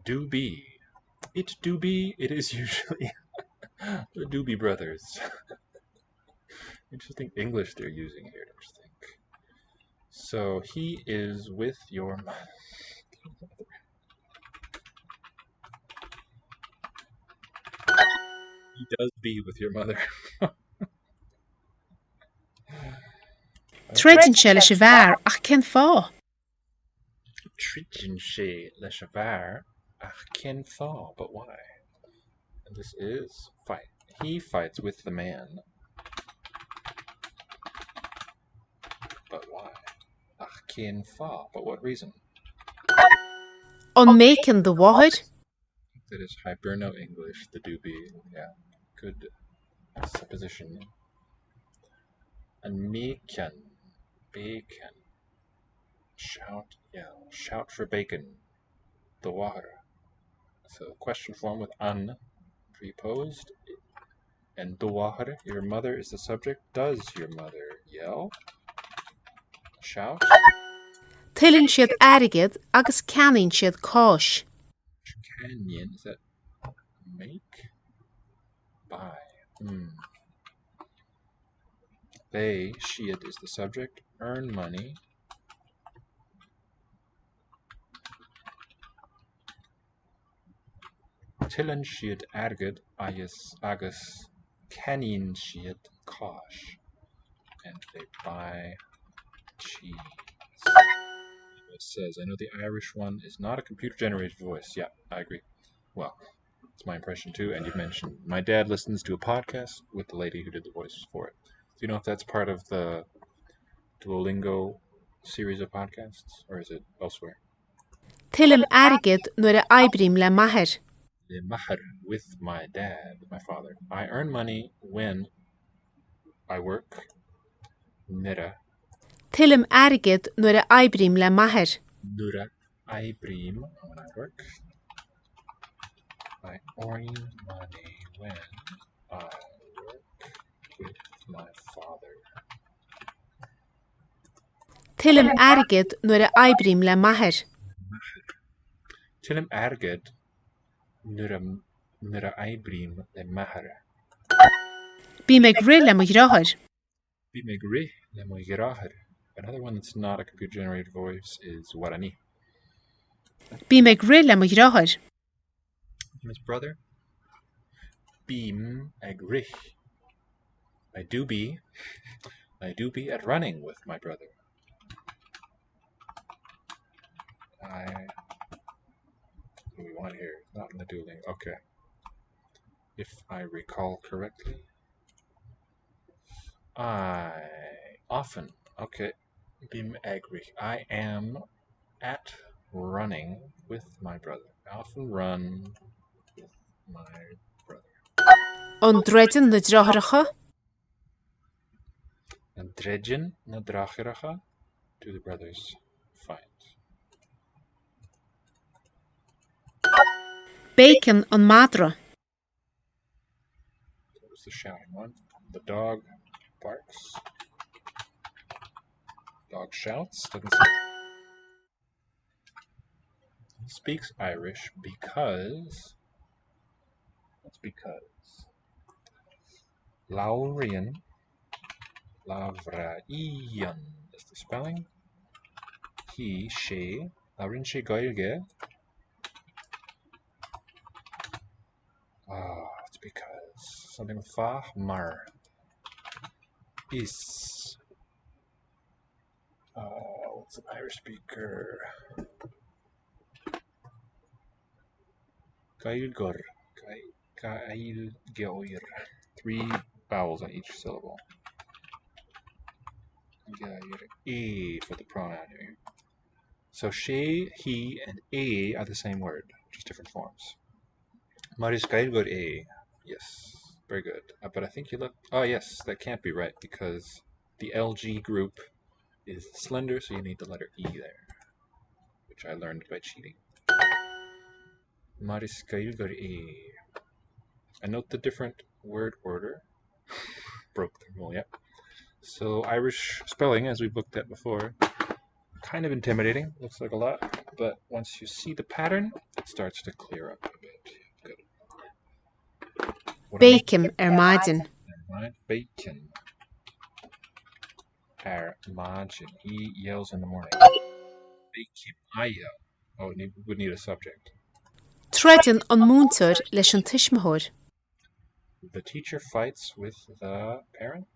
Do be. It do be, it is usually the Doobie Brothers. Interesting English they're using here, don't you think? So he is with your mother. He does be with your mother. Tredin sé le bhar ach cén fá. Tridjin she le shavar ach ken fa, but why? And this is fight. He fights with the man. But why? Ach ken fa, but what reason? On making the water. That is Hiberno English, the doobie. Yeah, good supposition. And bacon. Shout for bacon. The water. So question form with un preposed. And the water, your mother is the subject. Does your mother yell? Shout? Tuileann siad airgid agus ceannaíonn siad cáis. Canyon, is that make? Buy. They, shead is the subject. Earn money. Tuileann siad airgid agus ceannaíonn siad cáis. And they buy cheese. It says, I know the Irish one is not a computer-generated voice. Yeah, I agree. Well, it's my impression too, and you've mentioned my dad listens to a podcast with the lady who did the voice for it. Do you know if that's part of the Duolingo series of podcasts, or is it elsewhere? Tuileann airgid nuair a oibríonn le maithir. Le maithir, with my dad, my father. I earn money when I work. Nira. Tuileann airgid nuair a oibríonn le maithir. Nura aibrim when I work. I earn money when I work with my father. Tuileann airgid nuair a oibríonn le maithir. Tuileann airgid nuair a aibrim le maithir. Bí me grille le mo gráthir. Bí me grith le mo gráthir. Another one that's not a computer-generated voice is Guarani. Bí me grille le mo gráthir. His brother. Bím ag rith. I do be at running with my brother. What do we want here? Not in the dueling. Okay. If I recall correctly. I often. Okay. Bím ag rith. I am at running with my brother. I often run with my brother. An dreidin na dráthracha. An dredgin na drachiracha. Do the brothers fight? Bacon an madra. That was the shouting one. The dog barks. Dog shouts. Doesn't say. He speaks Irish because. What's because? Laurian. Lavraian is the spelling. He, she. Laurin she goilge. It's because something with fa, mar. Is. What's an Irish speaker? Gailgor. Gailgeoir. 3 vowels on each syllable. E for the pronoun here. So she, he, and a are the same word, just different forms. Maris Gailgor a. Yes, very good. But I think you look. Oh yes, that can't be right because the LG group is slender, so you need the letter E there, which I learned by cheating. Maris Gailgor a. I note the different word order. Broke the rule, yep. So Irish spelling, as we've looked at before, kind of intimidating. Looks like a lot, but once you see the pattern, it starts to clear up a bit. Good. Bacon maidin. Bacon. Margin. He yells in the morning. Bacon. I yell. Oh, it would need a subject. Treidin an múntar leis an tuismitheoir. The teacher fights with the parent.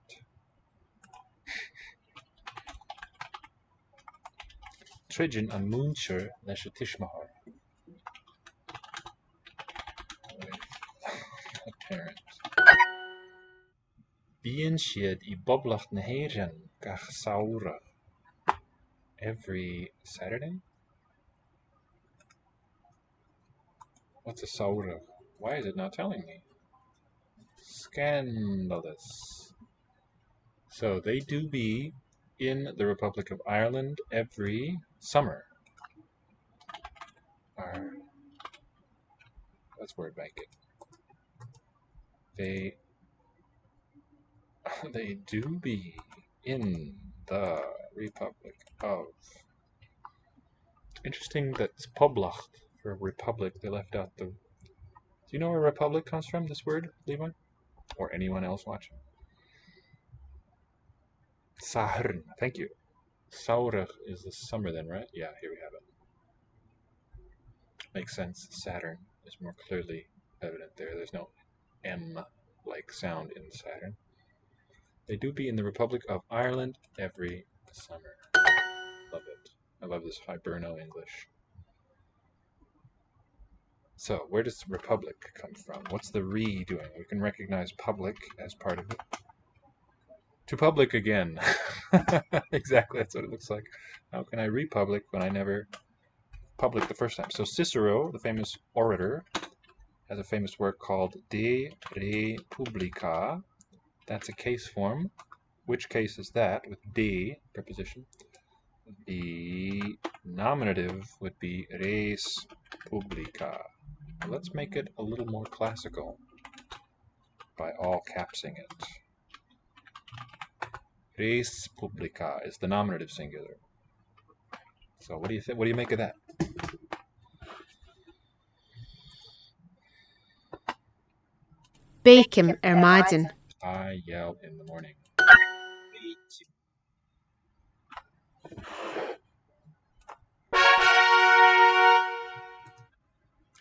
Tridin an múntar leis an tuismitheoir. With a parent. Bíonn siad I boblacht na héireann gach saoire. Every Saturday? What's a saura? Why is it not telling me? Scandalous. So they do be in the Republic of Ireland every summer. Let's word bank it. They do be in the Republic of. Interesting that it's Poblacht for Republic. They left out the. Do you know where Republic comes from? This word, Levi, or anyone else watching? Sahrn. Thank you. Saurach is the summer then, right? Yeah, here we have it. Makes sense. Saturn is more clearly evident there. There's no M-like sound in Saturn. They do be in the Republic of Ireland every summer. Love it. I love this Hiberno English. So, where does Republic come from? What's the re doing? We can recognize public as part of it. To public again. Exactly, that's what it looks like. How can I republic when I never public the first time? So Cicero, the famous orator, has a famous work called De Re Publica. That's a case form. Which case is that with de preposition? The nominative would be res publica. Let's make it a little more classical by all capsing it. Res publica is the nominative singular. So what do you think? What do you make of that? Bacon maidin. I yell in the morning.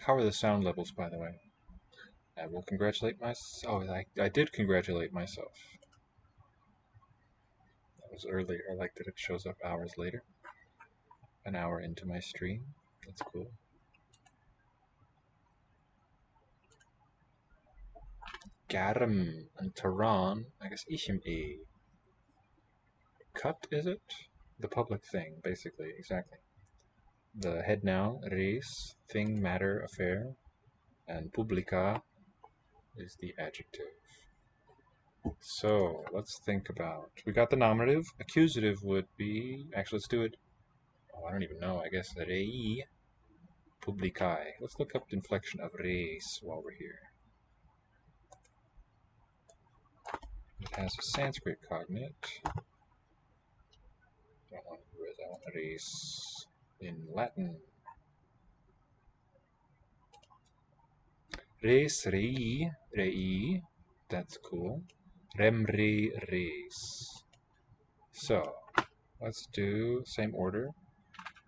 How are the sound levels, by the way? I will congratulate myself. Oh, I did congratulate myself. That was earlier. I like that it shows up hours later. An hour into my stream. That's cool. Garum and Tehran. I guess Ishim E. Cut, is it? The public thing, basically. Exactly. The head noun, res, thing, matter, affair. And publica is the adjective. So, let's think about. We got the nominative. Accusative would be. Actually, let's do it. Oh, I don't even know. I guess rei publicae. Let's look up the inflection of res while we're here. It has a Sanskrit cognate. I don't want res, I want res in Latin. Res, rei, rei. That's cool. Rem, re, res. So, let's do same order.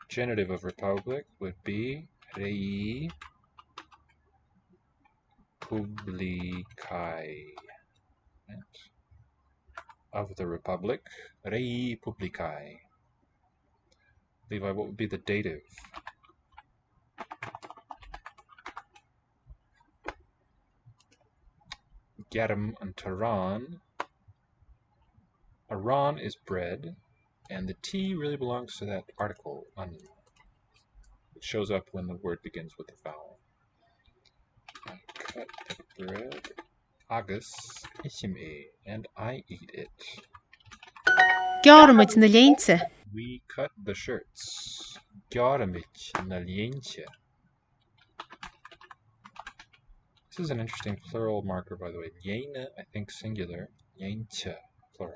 Genitive of republic would be rei publicae. Of the republic, rei publicae. Levi, what would be the dative? Garum and Tehran. Aran is bread, and the T really belongs to that article, un. It shows up when the word begins with the vowel. I cut the bread, agus, ishime, and I eat it. Gearmid na léinte. We cut the shirts. Gearamich na lienche. This is an interesting plural marker, by the way. Liene, I think singular. Lienche, plural.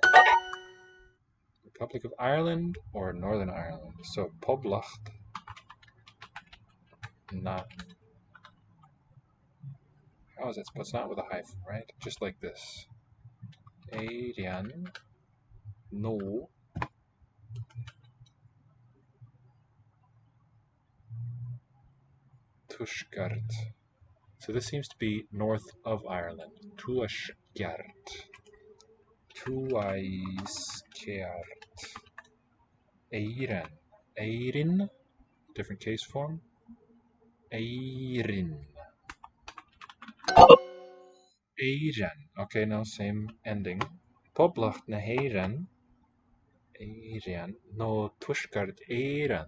Republic of Ireland or Northern Ireland. So, Poblacht. Not. How is it? It's not with a hyphen, right? Just like this. Adrian. No. Tushgard. So this seems to be north of Ireland. Tuashgard. Tuaiskert. Eirin. Eirin. Different case form. Eirin. Eirin. Okay, now same ending. Poblacht na Heiran. Eirin. No Tushgard Eiran.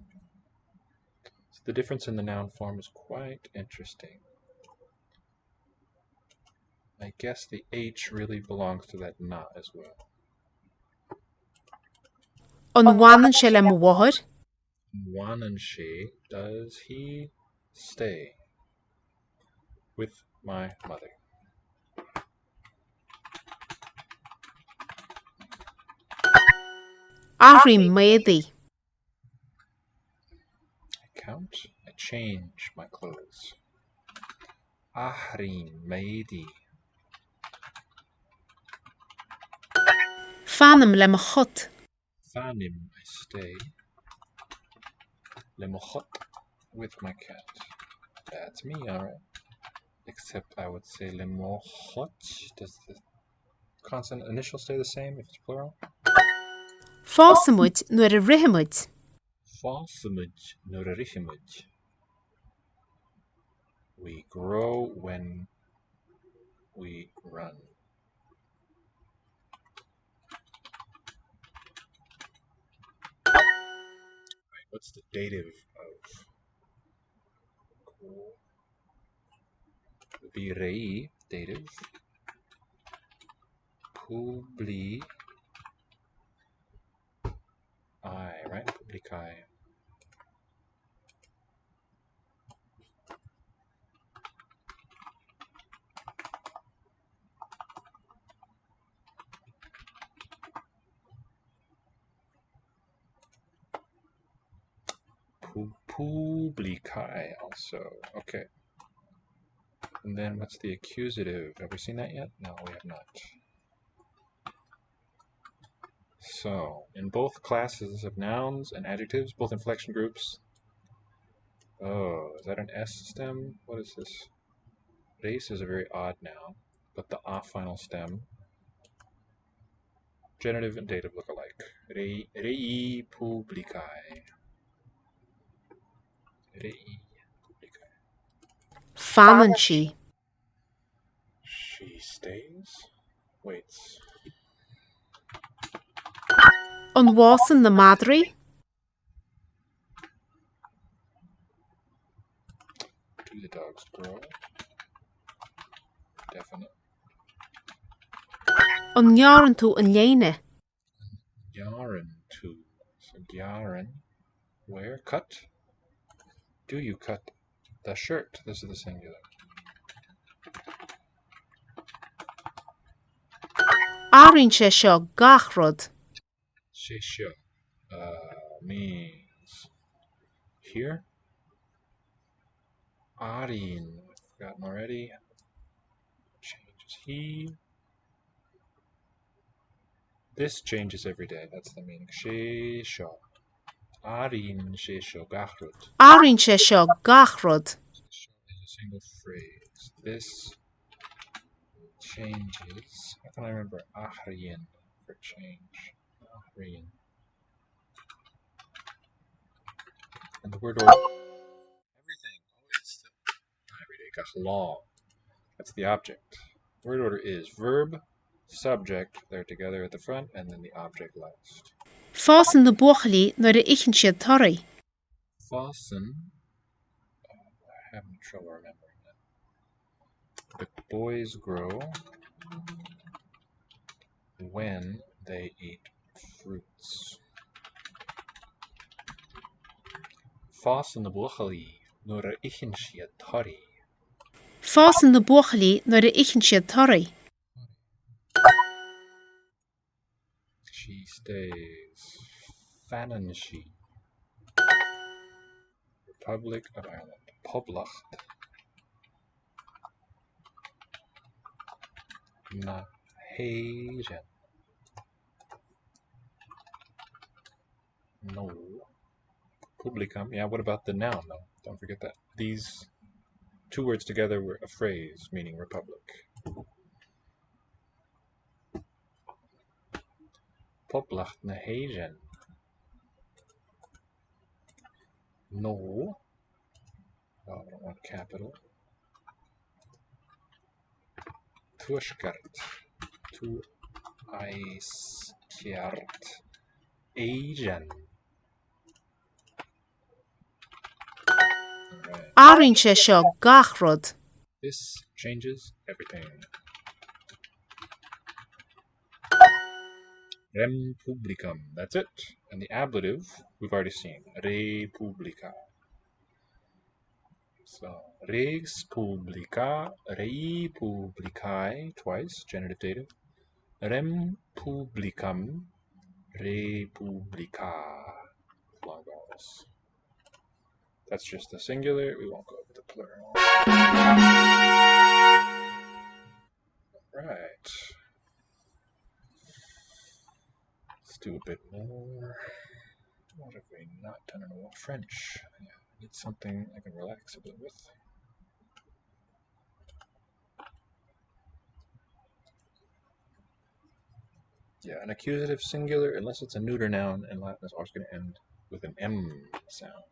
So the difference in the noun form is quite interesting. I guess the H really belongs to that na as well. An bhaineann sé le mo bhathair. Wananshi, does he stay with my mother? Ahraí méadaí. I count, I change my clothes. Ahri Maidi. Fanam le mo chut. Fanim, I stay. Lemochot, with my cat. That's me, alright. Except I would say lemochot. Does the consonant initial stay the same if it's plural? Fásamid nuair a rithemuid. Falsamid, norarishimid. We grow when we run. What's the dative of cool? Would be rei, dative. Publi. I, right? Publicai. Publicai also. Okay. And then what's the accusative? Have we seen that yet? No, we have not. So, in both classes of nouns and adjectives, both inflection groups. Oh, is that an S stem? What is this? Race is a very odd noun, but the a final stem. Genitive and dative look alike. Rei publicai. Rei publicai. Fanan sí. She stays, waits. An bhásan na madraí. Do the dogs grow? Definite. An nearan tú an léine. Yaren to. So yaren. Where? Cut? Do you cut the shirt? This is the singular. Áiríonn sé seo gach rud. Shesha means here. Arin, forgotten already. Changes he. This changes every day. That's the meaning. Shesha. Arin shesha gachrut. Áiríonn sé seo gach rud. Shesha is a single phrase. This changes. How can I remember ahrian for change? Ahrian. And the word order. Everything. Always every day. Gachlaw. That's the object. Word order is verb, subject, they're together at the front, and then the object last. Fásan na buachalaí nuair a ichinn siad toraí. Fasten. I'm having trouble remembering that. The boys grow when they eat fruits. Fasten the buachali nuair a ichinn siad toraí. Fásan na buachalaí nuair a ichinn siad toraí. She stays. Fananshi. Republic of Ireland. Poblacht. Na Hagen. No. Publicum. Yeah, what about the noun though? Don't forget that. These two words together were a phrase meaning republic. Poblacht na Hagen. No. Oh, I don't want capital. Tuashkart. Tu aiskjart. Asian. Áiríonn sé seo gach rud. This changes everything. Rem publicum. That's it. And the ablative, we've already seen. Republica. So, res publica, rei publicae, twice, genitive dative. Rem publicum, republica. Long vowels. That's just the singular. We won't go over the plural. Right. Let's do a bit more. What have we not done in a while? French. Yeah, need something I can relax a bit with. Yeah, an accusative singular, unless it's a neuter noun in Latin, is always going to end with an M sound.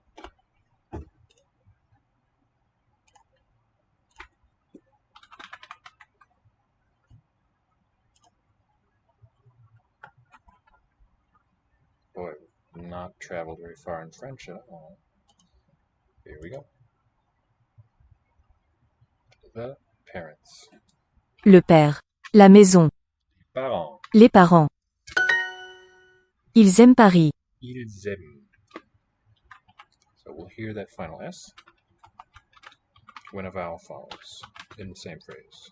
Boy, we've not traveled very far in French at all. Here we go. The parents. Le père. La maison. Parents. Les parents. Ils aiment Paris. Ils aiment. So we'll hear that final S when a vowel follows in the same phrase.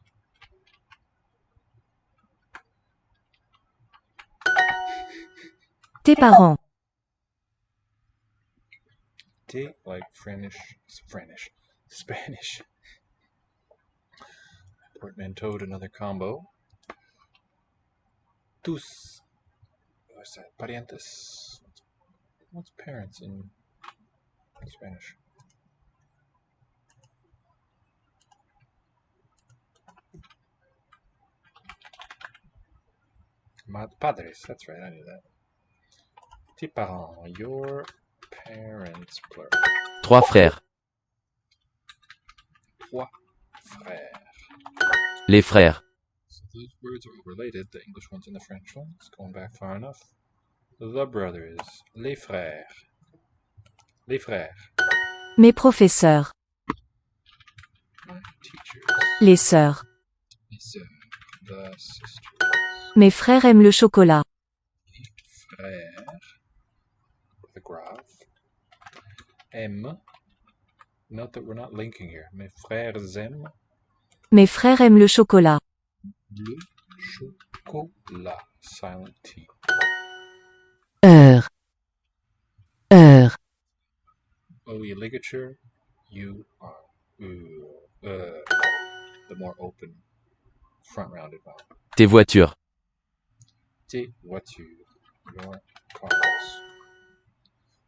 Tes parents. Tes, like Spanish. Portmanteaued another combo. Tus. What's that? Parientes. What's parents in Spanish? Padres. That's right. I knew that. Tes parents. Your parents. Plural. Trois frères. Trois frères. Les frères. So those words are related, the English ones and the French ones, going back far enough. The brothers, les frères. Les frères. Mes professeurs. My teachers. Les sœurs. Les sœurs. The sisters. Mes frères aiment le chocolat. Les frères. The graph. Aiment. Note that we're not linking here. Mes frères aiment. Mes frères aiment le chocolat. Le chocolat. Silent T. Heure. Heure. OE ligature. You are. The more open, front-rounded vowel. Tes voitures. Tes voitures. Your cars.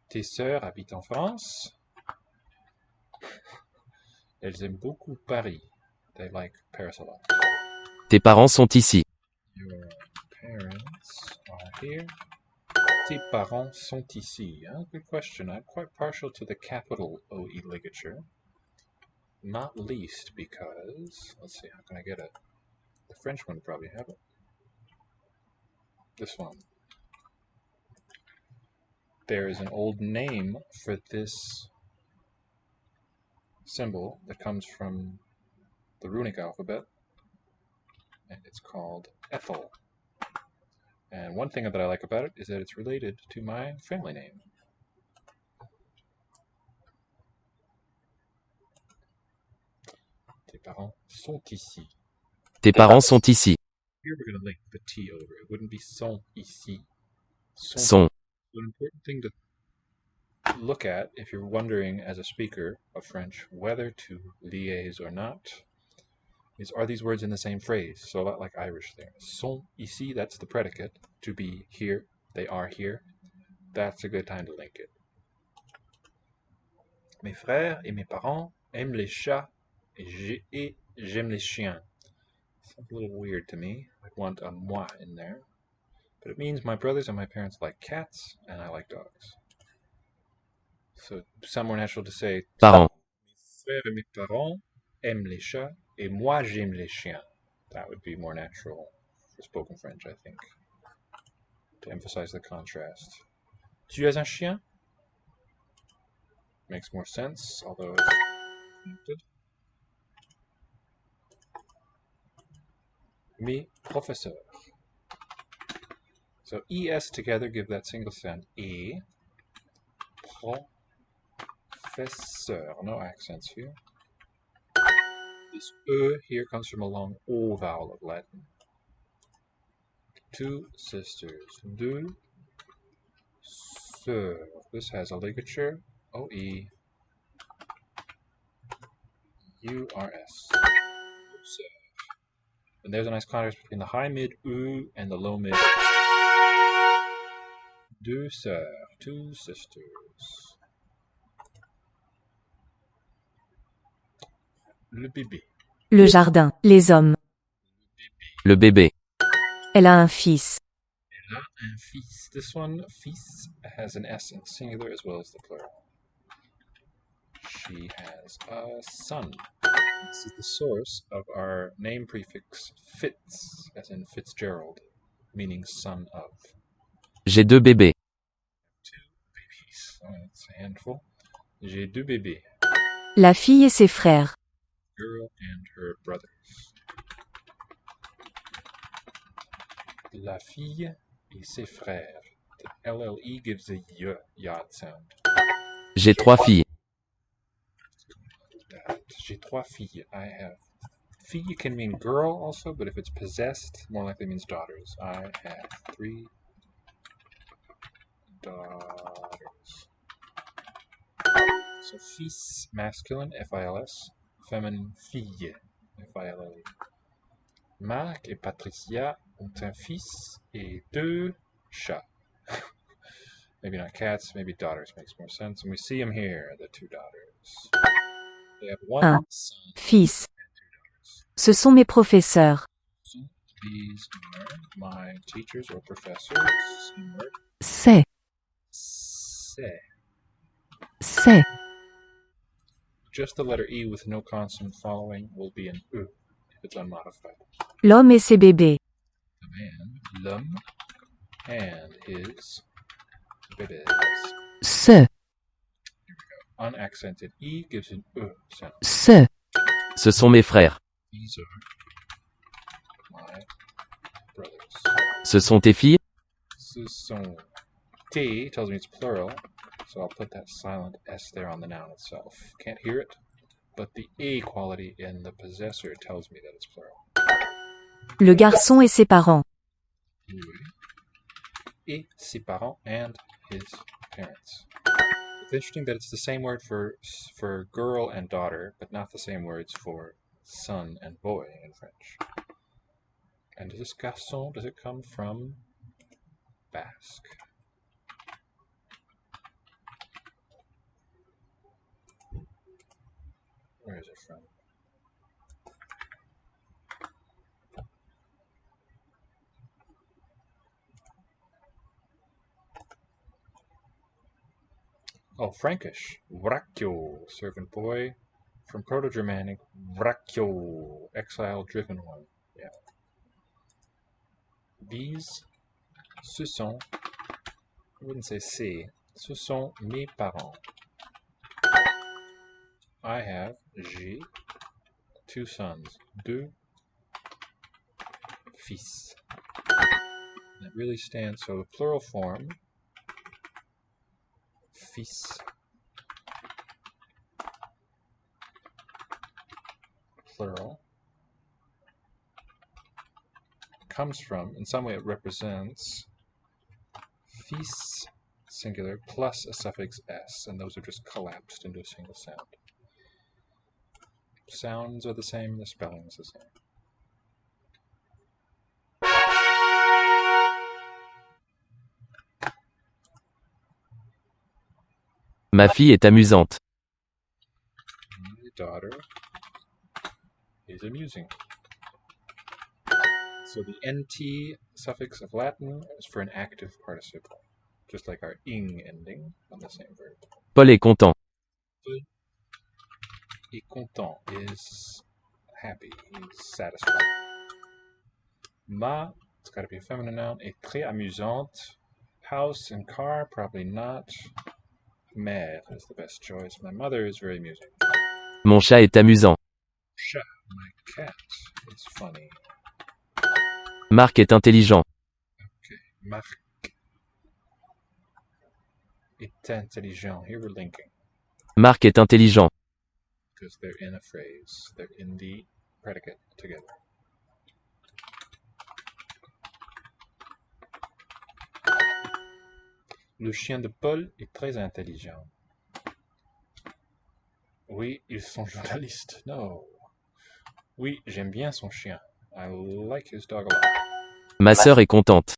Tes sœurs habitent en France. Elles aiment beaucoup Paris. They like Paris a lot. Tes parents sont ici. Your parents are here. Tes parents sont ici. Good question. I'm quite partial to the capital OE ligature. Not least because, let's see, how can I get it? The French one would probably have it. This one. There is an old name for this symbol that comes from the runic alphabet, and it's called Ethel. And one thing that I like about it is that it's related to my family name. Tes parents sont ici. Tes parents sont ici. Here we're going to link the T over. It wouldn't be sont ici. Sont. An important thing to look at if you're wondering as a speaker of French whether to liaise or not is, are these words in the same phrase? So a lot like Irish there. Sont ici, that's the predicate. To be here, they are here. That's a good time to link it. Mes frères et mes parents aiment les chats et j'aime les chiens. Sounds a little weird to me. I'd want a moi in there. But it means my brothers and my parents like cats and I like dogs. So some more natural to say, Parents. mes frères et mes parents aiment les chats et moi j'aime les chiens. That would be more natural for spoken French, I think, to emphasize the contrast. Tu as un chien? Makes more sense, although it's connected. Mes professeurs. So es together give that single sound e. Professeur, no accents here. This here comes from a long o vowel of Latin. Two sisters. Deux sœurs. This has a ligature. O-E. U-R-S. And there's a nice contrast between the high mid U and the low mid. Deux sœurs. Two sisters. Le bébé. Le jardin. Les hommes. Le bébé. Elle a un fils. Elle a un fils. This one, fils, has an S in singular as well as the plural. She has a son. This is the source of our name prefix Fitz, as in Fitzgerald, meaning son of. J'ai 2 bébés. Two babies. Oh, that's a handful. J'ai deux bébés. La fille et ses frères. Girl and her brothers. La fille et ses frères. The LLE gives a yod sound. J'ai 3 filles. J'ai trois filles. I have. Fille can mean girl also, but if it's possessed, more likely means daughters. I have 3 daughters. So fils, masculine, F-I-L-S. Feminine, fille, F-I-L-L-E. Marc et Patricia ont un fils et 2 chats. Maybe not cats, maybe daughters makes more sense. And we see them here, the 2 daughters. They have 1 Un son fils. and 2 daughters. Ce sont mes professeurs. So these are my teachers or professors. Same word. C'est. C'est. C'est. Just the letter E with no consonant following will be an E if it's unmodified. L'homme et ses bébés. The man, l'homme, and his bébés. Ce. Unaccented E gives an E sound. Ce. Ce sont mes frères. These are my brothers. Ce sont tes filles? Ce sont. T tells me it's plural, so I'll put that silent S there on the noun itself. Can't hear it, but the A quality in the possessor tells me that it's plural. Le garçon et ses parents. Oui. Et ses parents and his parents. It's interesting that it's the same word for girl and daughter, but not the same words for son and boy in French. And this garçon, does it come from Basque? Where is it from? Oh, Frankish. Vracchio, servant boy. From Proto-Germanic, vracchio, exile-driven one. Yeah. These, ce sont, I wouldn't say c'est, ce sont mes parents. I have, j'ai, 2 sons, 2 fils. That really stands, so the plural form, fils, plural, comes from, in some way it represents fils, singular, plus a suffix s, and those are just collapsed into a single sound. Sounds are the same, the spelling is the same. Ma fille est amusante. My daughter is amusing. So the nt suffix of Latin is for an active participle, just like our ing ending on the same verb. Paul est content. Et content is happy, he's satisfied. Ma, it's got to be a feminine noun, est très amusante. House and car, probably not. Mère is the best choice. My mother is very amusing. Mon chat est amusant. Chat, my cat, is funny. Marc est intelligent. Okay, Marc est intelligent. Here we're linking Marc est intelligent. because they're in a phrase. They're in the predicate together. Le chien de Paul est très intelligent. Oui, ils sont journalistes. No. Oui, j'aime bien son chien. I like his dog a lot. Ma sœur est contente.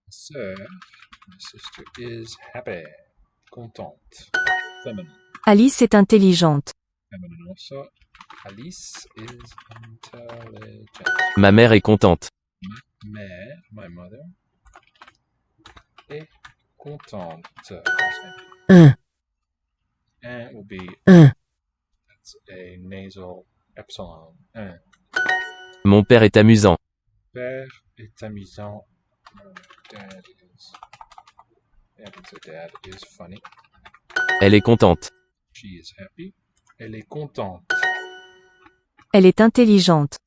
Sir, my sister is happy. Contente. Feminine. Alice est intelligente. Feminine also. Alice is intelligent. Ma mère est contente. Ma mère, my mother, est contente. Un. Un will be, Un. that's a nasal epsilon. Un. Mon père est amusant. Père est amusant. Dad is, yeah, I can say dad is funny. Elle est contente. She is happy. Elle est contente. Elle est intelligente.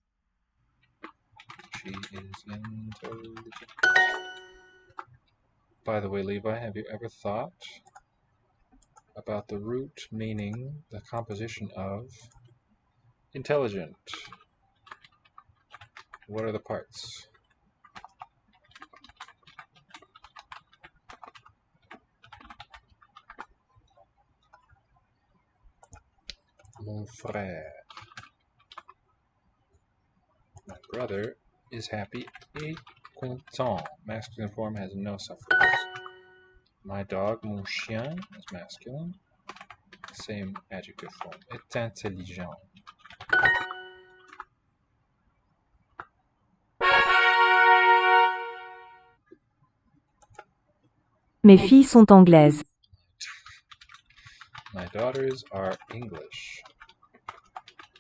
She is intelligent. By the way, Levi, have you ever thought about the root meaning, the composition of intelligent? What are the parts? Mon frère. My brother is happy et content. Masculine form has no suffix. My dog, mon chien, is masculine. Same adjective form. Est intelligent. Mes filles sont anglaises. My daughters are English.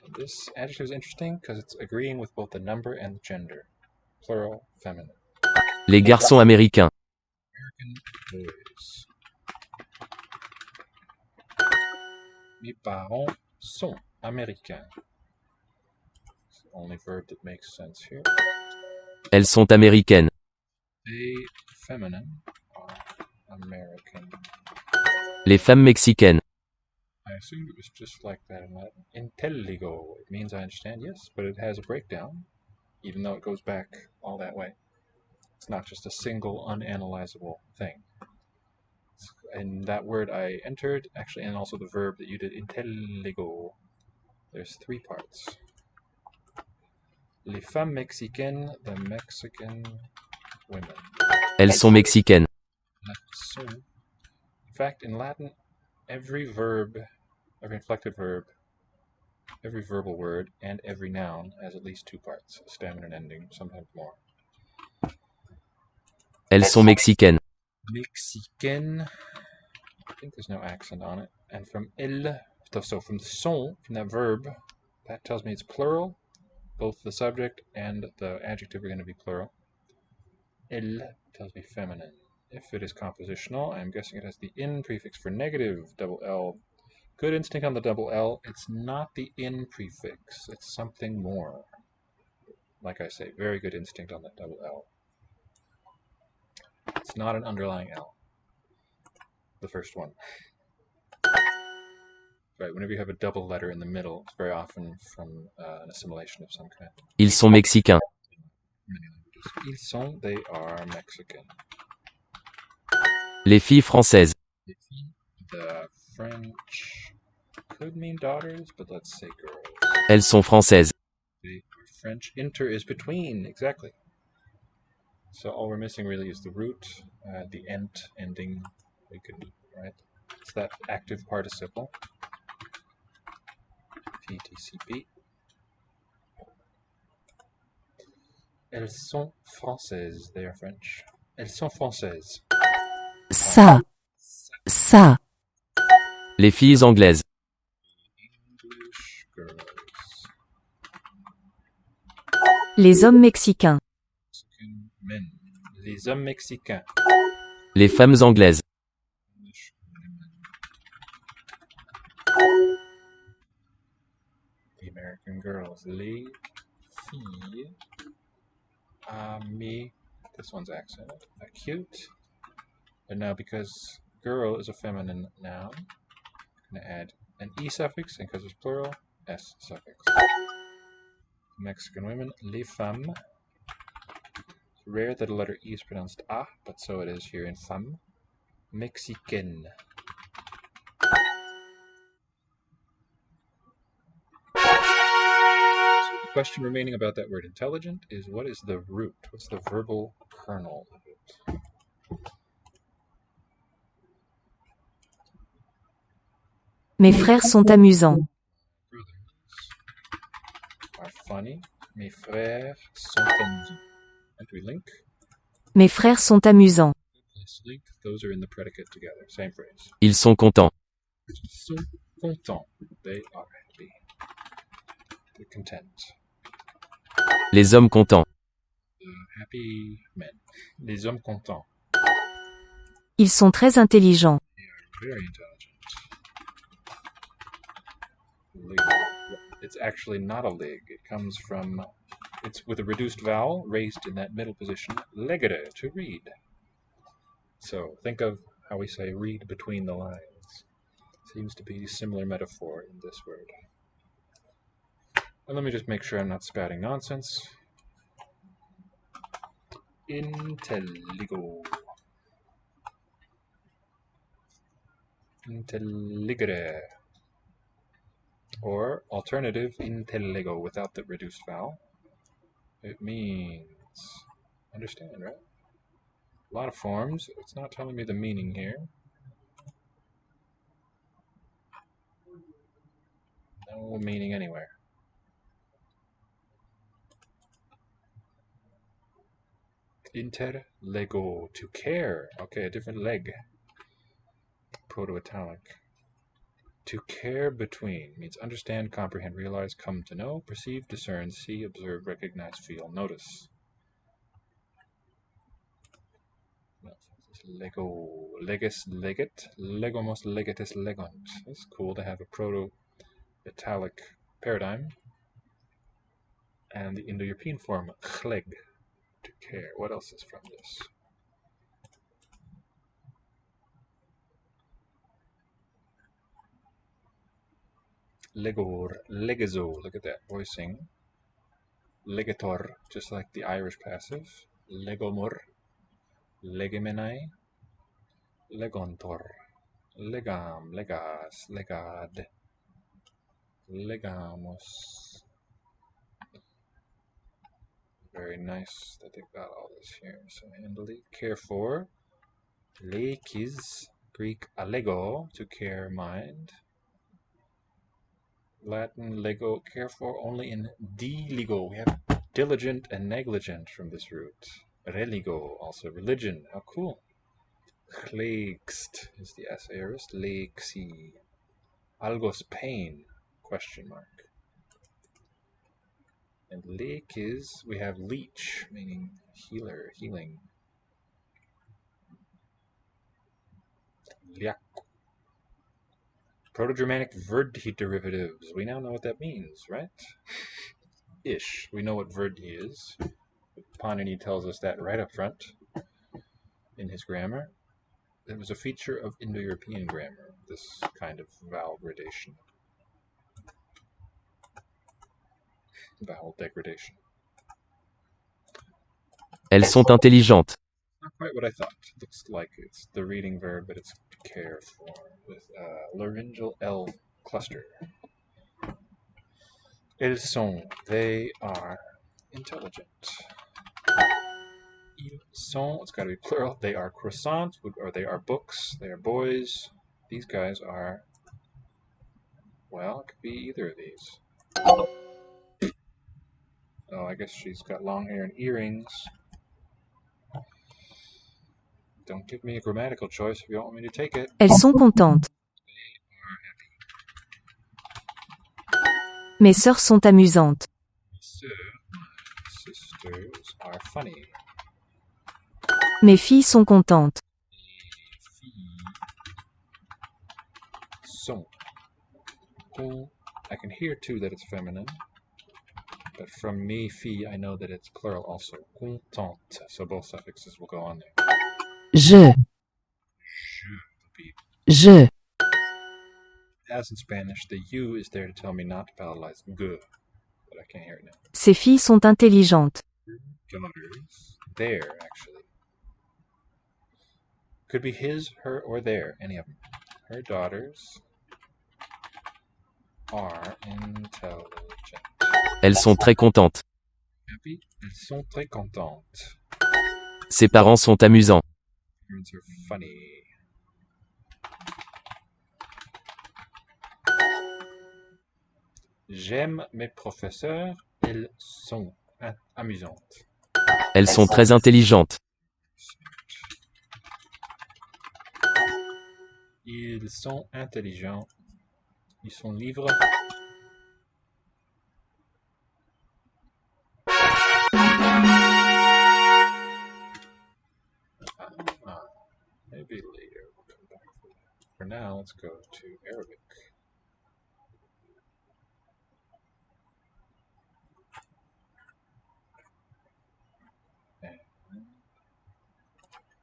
And this adjective is interesting because it's agreeing with both the number and the gender. Plural, feminine. Les garçons américains. American boys. Mes parents sont américains. It's the only verb that makes sense here. Elles sont américaines. They, feminine, are American. Les femmes mexicaines. I assumed it was just like that in Latin. Intelligo. It means I understand, yes, but it has a breakdown, even though it goes back all that way. It's not just a single unanalyzable thing. And that word I entered, actually, and also the verb that you did, intelligo, there's three parts. Les femmes mexicaines, the Mexican women. Elles sont mexicaines. So, in fact, in Latin, every verb, every inflected verb, every verbal word, and every noun has at least two parts, a stem and an ending, sometimes more. Elles sont mexicaines. Mexicaine, I think there's no accent on it. And from el, so from son, from that verb, that tells me it's plural. Both the subject and the adjective are going to be plural. El tells me feminine. If it is compositional, I'm guessing it has the in prefix for negative, double L. Good instinct on the double L. It's not the in prefix. It's something more. Like I say, very good instinct on that double L. It's not an underlying L. The first one. Right, whenever you have a double letter in the middle, it's very often from an assimilation of some kind. Ils sont mexicains. Many languages. Ils sont, they are Mexican. Les filles françaises. The French could mean daughters, but let's say girls. Elles sont françaises. The French inter is between, exactly. So all we're missing really is the root, the ent ending. We could, right? It's that active participle. PTCP. Elles sont françaises. They are French. Elles sont françaises. Ça. Ça. Les filles anglaises. English girls. Les hommes mexicains. Mexican men. Les hommes mexicains. Les femmes anglaises. English women. The American girls. Les filles américaines. This one's accented. Acute. And now because girl is a feminine noun, I'm going to add an E suffix, and because it's plural, S suffix. Mexican women, les femmes. It's rare that a letter E is pronounced A, but so it is here in femme. Mexicaine. So the question remaining about that word intelligent is, what is the root? What's the verbal kernel of it? Mes frères sont amusants. Brothers are funny. Mes frères sont amusants. And we link. Mes frères sont amusants. Let's link. Those are in the predicate together. Same phrase. Ils sont contents. Ils sont contents. They are happy. They're content. Les hommes contents. Happy men. Les hommes contents. Ils sont très intelligents. They are very intelligent. Lig. It's actually not a lig. It comes from, it's with a reduced vowel raised in that middle position. Legere, to read. So think of how we say read between the lines. Seems to be a similar metaphor in this word. And let me just make sure I'm not spouting nonsense. Intelligo. Intelligere. Or alternative, intelligo, without the reduced vowel. It means understand, right? A lot of forms. It's not telling me the meaning here. No meaning anywhere. Interlego, to care. Okay, a different leg. Proto-Italic. To care between means understand, comprehend, realize, come to know, perceive, discern, see, observe, recognize, feel, notice. Lego, legus, legate, legomos, legatus, legont. It's cool to have a proto-Italic paradigm. And the Indo-European form, chleg, to care. What else is from this? Legor, legazo, look at that voicing. Legator, just like the Irish passive. Legomor, legemenai, legontor, legam, legas, legad, legamos. Very nice that they've got all this here so handily. Care for, lekis, Greek allego, to care, mind. Latin lego, care for, only in diligo. We have diligent and negligent from this root. Religo, also religion. How cool. Chlegst is the S aorist. Lexi. Algos, pain, question mark. And lekis, we have leech, meaning healer, healing. Liak. Proto-Germanic verdhi derivatives. We now know what that means, right? Ish. We know what verdhi is. Panini tells us that right up front in his grammar. It was a feature of Indo-European grammar, this kind of vowel gradation. Vowel degradation. Elles sont intelligentes. Not quite what I thought. Looks like it's the reading verb, but it's care for, with laryngeal L cluster. Elles sont, they are intelligent. Ils sont, it's got to be plural. They are croissants, or they are books. They are boys. These guys are, well, it could be either of these. Oh, I guess she's got long hair and earrings. Don't give me a grammatical choice if you don't want me to take it. Elles sont contentes. Mes sœurs sont amusantes. My sisters are funny. Mes filles sont contentes. Les filles sont. I can hear too that it's feminine. But from me, fille, I know that it's plural also. Contente. So both suffixes will go on there. Je. Je would be, Je. as in Spanish, the U is there to tell me not to palatalize ge, but I can't hear it now. Ces filles sont intelligentes. Daughters. There, actually. Could be his, her, or their, any of them. Her daughters are intelligent. Elles sont très contentes. Happy? Elles sont très contentes. Ses parents sont amusants. Parents are funny. J'aime mes professeurs. Elles sont amusantes. Elles sont très intelligentes. Ils sont intelligents. Ils sont libres. Maybe later we'll come back for that. For now, let's go to Arabic. And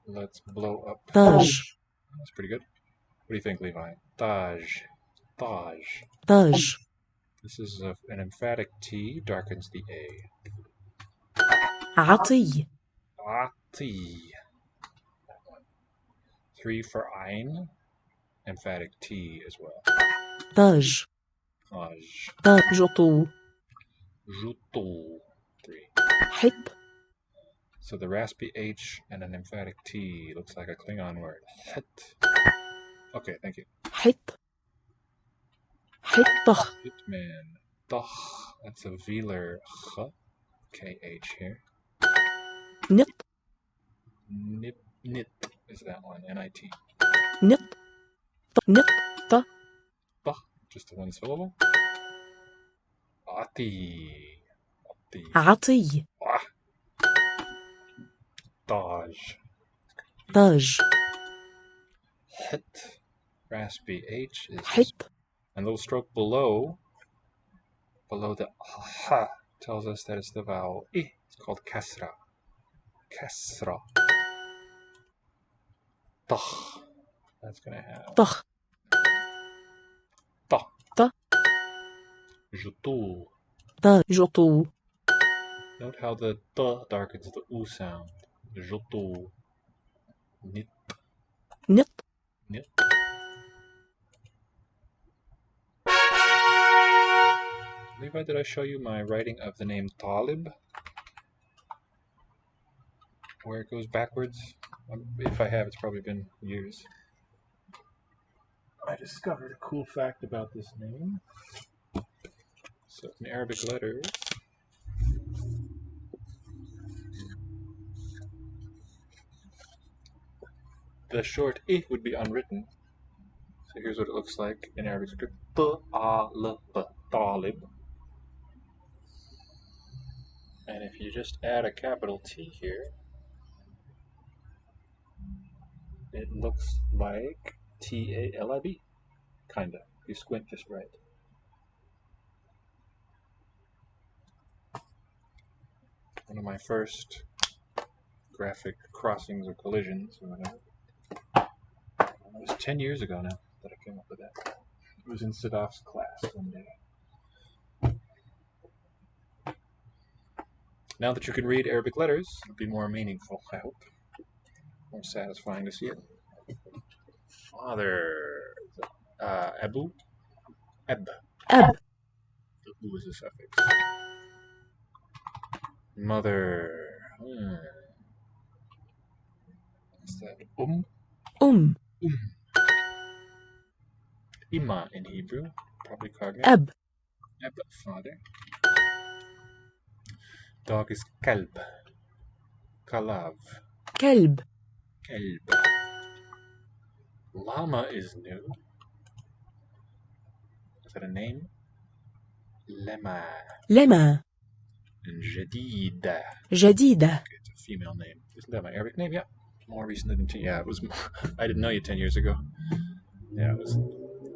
let's blow up. Taj. That's pretty good. What do you think, Levi? Taj. Taj. Taj. This is an emphatic T, darkens the A. عطي. Ati. That one. 3 for Ein, emphatic T as well. Taj. Taj. تاجطو. Jutu. 3. حط. So the raspy H and an emphatic T looks like a Klingon word. Het. Okay, thank you. حط. حطة. Hitman. Doch. That's a velar ch. KH here. نط. Nip. Nit is that one. NIT. نط. نط. Bah. Just the one syllable. Ati. Ati. عطي. Ah. Taj. تاج. Het. Raspy H is this, حط. and little stroke below the ha tells us that it's the vowel I. It's called kasra. Kasra. Tach. That's gonna have طخ. ta. Ta. Jutu. تاجطو. Note how the ta darkens the u sound. Jutu. Nit. نط. Nit. Levi, did I show you my writing of the name Talib? Where it goes backwards? If I have, it's probably been years. I discovered a cool fact about this name. So in Arabic letters, the short I would be unwritten. So here's what it looks like in Arabic script. Talib. And if you just add a capital T here, it looks like Talib. Kinda. If you squint just right. One of my first graphic crossings or collisions or whatever. It was 10 years ago now that I came up with that. It was in Sadaf's class one day. Now that you can read Arabic letters, it'll be more meaningful, I hope. More satisfying to see it. Father. Abu. Ab. أب. The U is a suffix. Mother. What's that? Ima in Hebrew. Probably cognate. أب. Ab, father. Dog is kalb. Kalav. كلب. Kelb. Llama is new. Is that a name? Lema. لما. And Jadida. جديدة. Okay, it's a female name. Isn't that my Arabic name? Yeah. More recent than 10. Yeah, it was. I didn't know you 10 years ago. Yeah,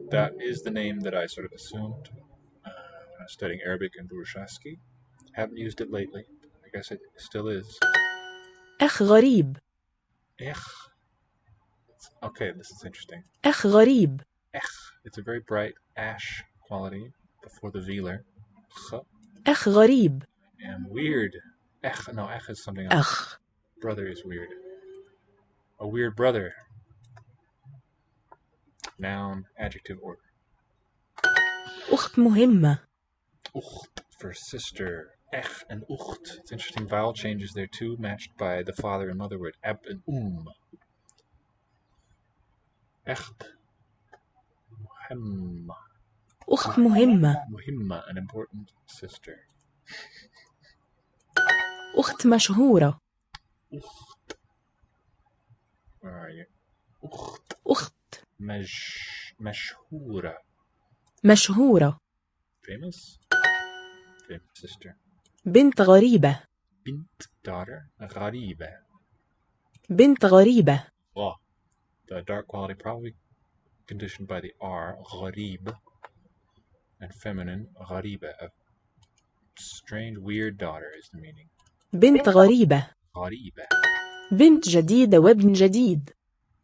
that is the name that I sort of assumed when I was studying Arabic in Burshasky. Haven't used it lately. I guess it still is. أخ غريب. Okay, this is interesting. أخ غريب. It's a very bright ash quality before the velar. أخ غريب. And weird. No, is something else. أخ. Brother is weird. A weird brother. Noun, adjective, order. أخت مهمة. Ucht for sister. And ucht. It's interesting vowel changes there too, matched by the father and mother word. Ab and Echt. Muhimma. أخت مهمة. Muhimma, an important sister. أخت مشهورة. Ucht. Where are you? Ucht. أخت. Mashhura. مشهورة. Famous? Famous sister. بنت غريبة. Bint, daughter. Ghariba. بنت غريبة. Oh, the dark quality probably conditioned by the R, gharib, and feminine, ghariba. A strange, weird daughter is the meaning. بنت غريبة. Ghariba. بنت جديدة وابن جديد.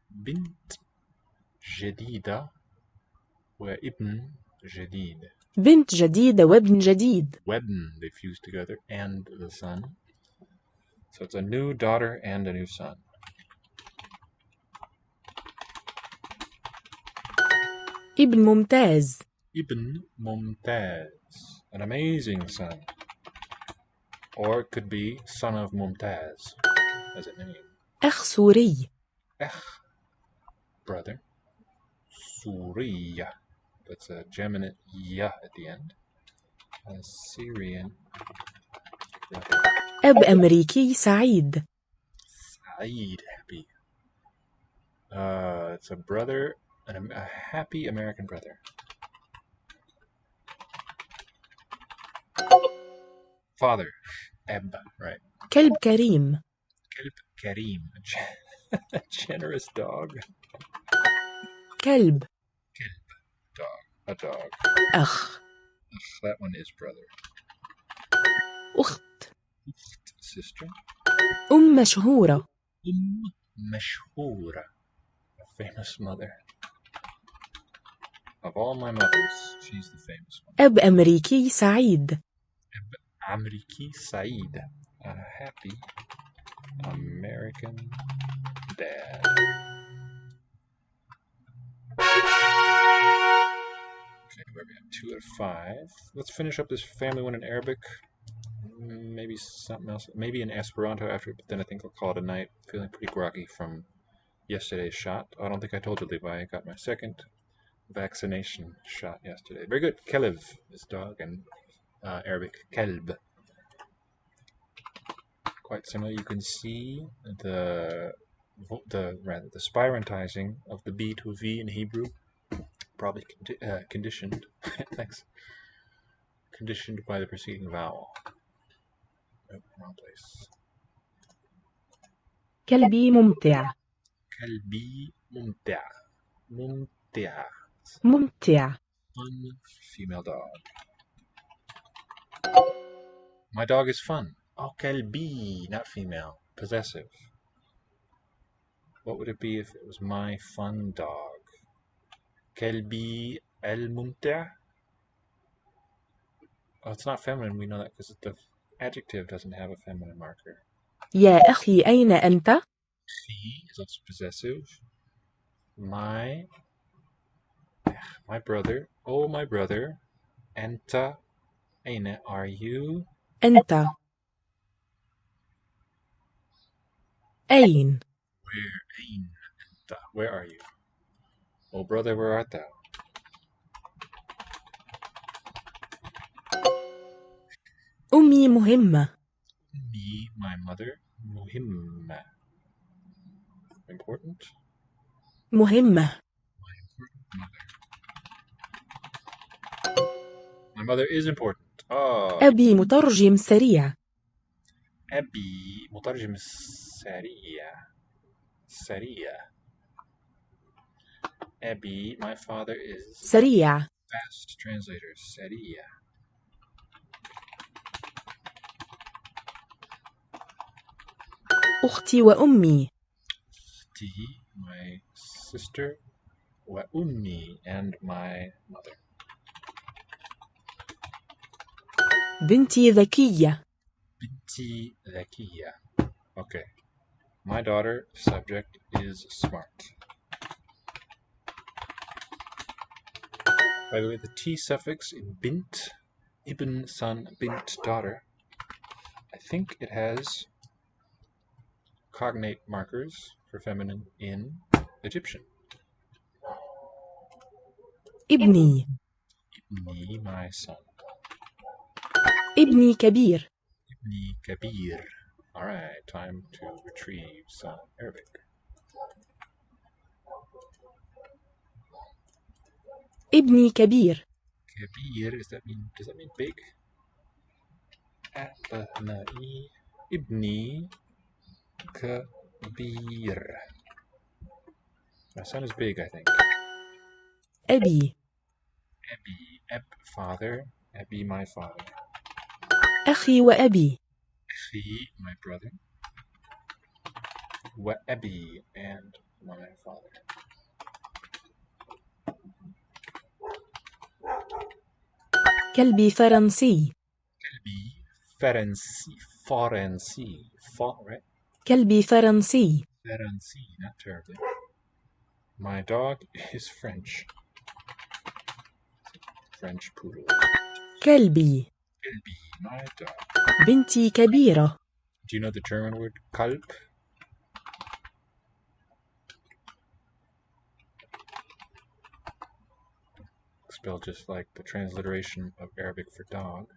بنت جديدة وابن جديد. بنت جديدة وابن جديد. Webn, they fuse together, and the son. So it's a new daughter and a new son. ابن ممتاز. Ibn Mumtaz, an amazing son. Or it could be son of Mumtaz, as it named. أخ سوري. Brother. Suriya. That's a geminate ya at the end. A Syrian brother. أب أمريكي سعيد. Saeed, happy. It's a brother, a happy American brother. Father. Eb, right. كلب كريم. Kelb Kareem, a generous dog. كلب. Dog, a dog. أخ. That one is brother. أخت. Sister. مشهورة. Mashhura, a famous mother. Of all my mothers, she's the famous one. أب أمريكي سعيد. Amriki Saeed, a happy American dad. Okay, where are we at? 2 out of 5. Let's finish up this family one in Arabic. Maybe something else. Maybe in Esperanto after, but then I think I'll call it a night. Feeling pretty groggy from yesterday's shot. I don't think I told you, Levi. I got my second vaccination shot yesterday. Very good. Kelev is dog, and Arabic Kelb. Quite similar. You can see the spirantizing of the B to a V in Hebrew. Probably conditioned. Thanks. Conditioned by the preceding vowel. Oh, wrong place. كلبي ممتع. Kalbi mumtia. Mumtia. ممتع. Fun female dog. My dog is fun. Oh, kalbi, not female. Possessive. What would it be if it was my fun dog? Kalbi al-mumtia? Oh, it's not feminine. We know that because the adjective doesn't have a feminine marker. يا أخي أين أنت؟ He is also possessive. My brother. Oh, my brother. Anta. Aina, are you? أنت. أين؟ Where? Ain. Anta. Where are you? Oh, brother, where art thou? أمي مهمة. Me, my mother. Muhimma. Important? مهمة. My important mother. My mother is important. Oh. أبي مترجم سريع. أبي مترجم سريع. Abi, my father is سريع. fast translator. سريع. أختي وأمي. أختي, my sister, وأمي, and my mother. بنتي ذكية. بنتي ذكية. Okay. My daughter, subject, is smart. By the way, the T suffix in bint, ibn, son, bint, daughter, I think it has cognate markers for feminine in Egyptian. ابني. Ibni, my son. ابني كبير. Ibni kabir. Alright, time to retrieve some Arabic. ابني كبير. Kabir, does that mean big? Abnai, ibni kabir. My son is big, I think. أبي. Abi, father. Abi, my father. أخي وأبي. Akhi, my brother. Wa abi, and my father. كلبي فرنسي. Kalbi, Faransi, right? كلبي فرنسي. Faransi, not terribly. My dog is French. French poodle. كلبي. Kalbi, my dog. بنتي كبيرة. Do you know the German word Kalb? Spelled just like the transliteration of Arabic for dog.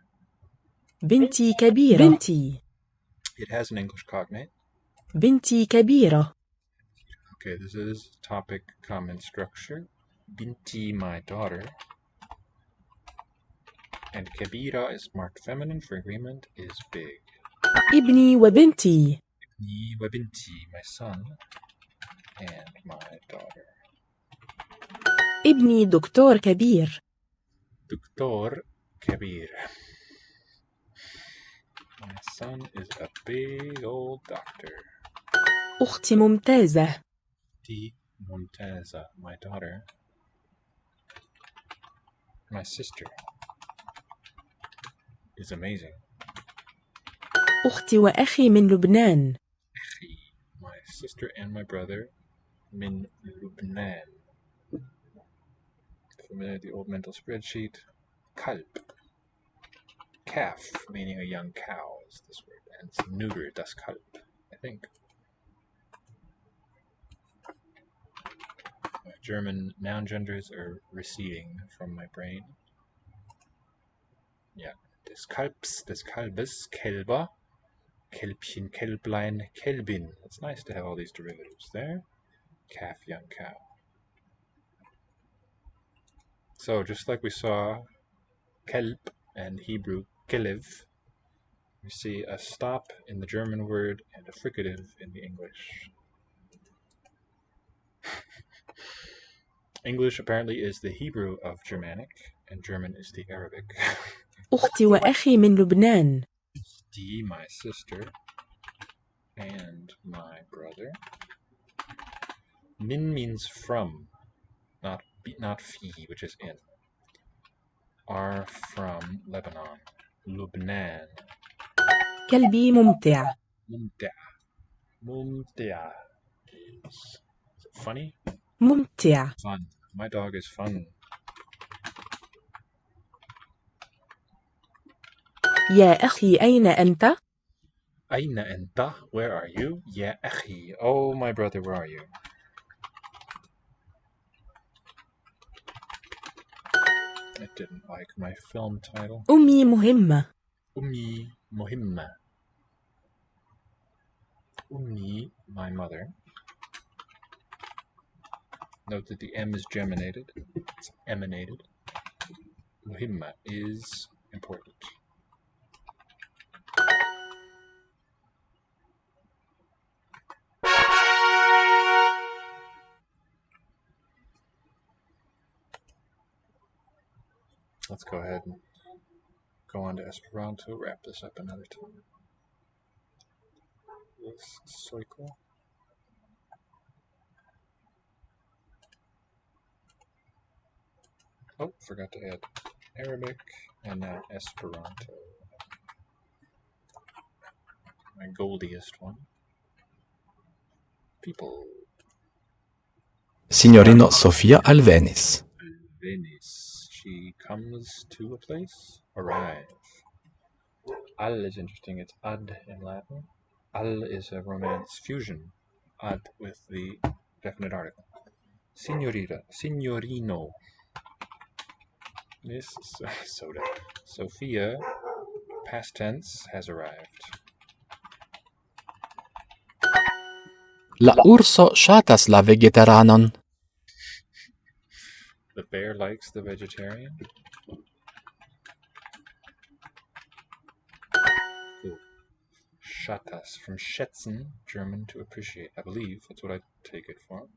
بنتي كبيرة. بنتي. It has an English cognate. بنتي كبيرة. Okay, this is topic, comment, structure. Binti, my daughter. And kabira is marked feminine for agreement, is big. ابني وبنتي. Ibni wa binti, my son. And my daughter. ابني دكتور كبير. Doktor kabir. My son is a big old doctor. أختي ممتازة. Di Mumtaza, my daughter. My sister is amazing. أختي وأخي من لبنان. Akhi, my sister and my brother, min Lubnan. Familiar with the old mental spreadsheet. Kalb. Calf, meaning a young cow, is this word. And it's neuter, das Kalb, I think. My German noun genders are receding from my brain. Yeah. Des Kalbs, des Kalbes, Kälber, Kälbchen, Kälblein, Kälbin. It's nice to have all these derivatives there. Calf, young cow. So just like we saw kelp and Hebrew kelev, we see a stop in the German word and a fricative in the English. English apparently is the Hebrew of Germanic, and German is the Arabic. أختي وأخي من لبنان. Di, my sister, and my brother. Min means from, not fi, which is in. Are from Lebanon. Lubnan. كلبي ممتع. Mumtia. Is it funny? ممتع. Fun. My dog is fun. يا أخي أين أنت؟ Aina enta? Where are you? Ya akhi. Oh, my brother, where are you? I didn't like my film title. أمي مهمة. Ummi muhimma. Ummi, my mother. Note that the M is geminated. It's emanated. Muhimma is important. Let's go ahead and go on to Esperanto, wrap this up another time. this cycle. Oh, forgot to add Arabic and now Esperanto. My goldiest one. People. Signorino Sofia alvenis. Venice. She comes to a place. Arrive. Al is interesting. It's ad in Latin. Al is a Romance fusion. Ad with the definite article. Signorita. Signorino. This soda. Sophia, past tense, has arrived. La urso ŝatas la vegetaranon. The bear likes the vegetarian. Cool. Schatas, from schätzen, German to appreciate. I believe that's what I take it for.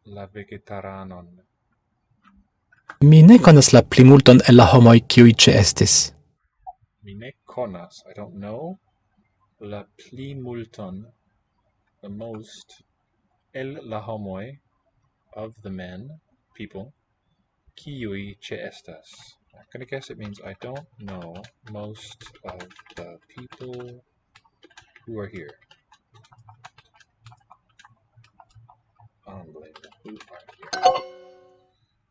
La vegetaranon. Mi ne konas la plimulton el la homoj kiuj ĉeestis. Mi ne konas, I don't know. La pli multon, the most. El la homoj, of the men, people. Kiui ĉeestas. I'm gonna guess it means I don't know most of the people who are here. Unbelievable. Who are here?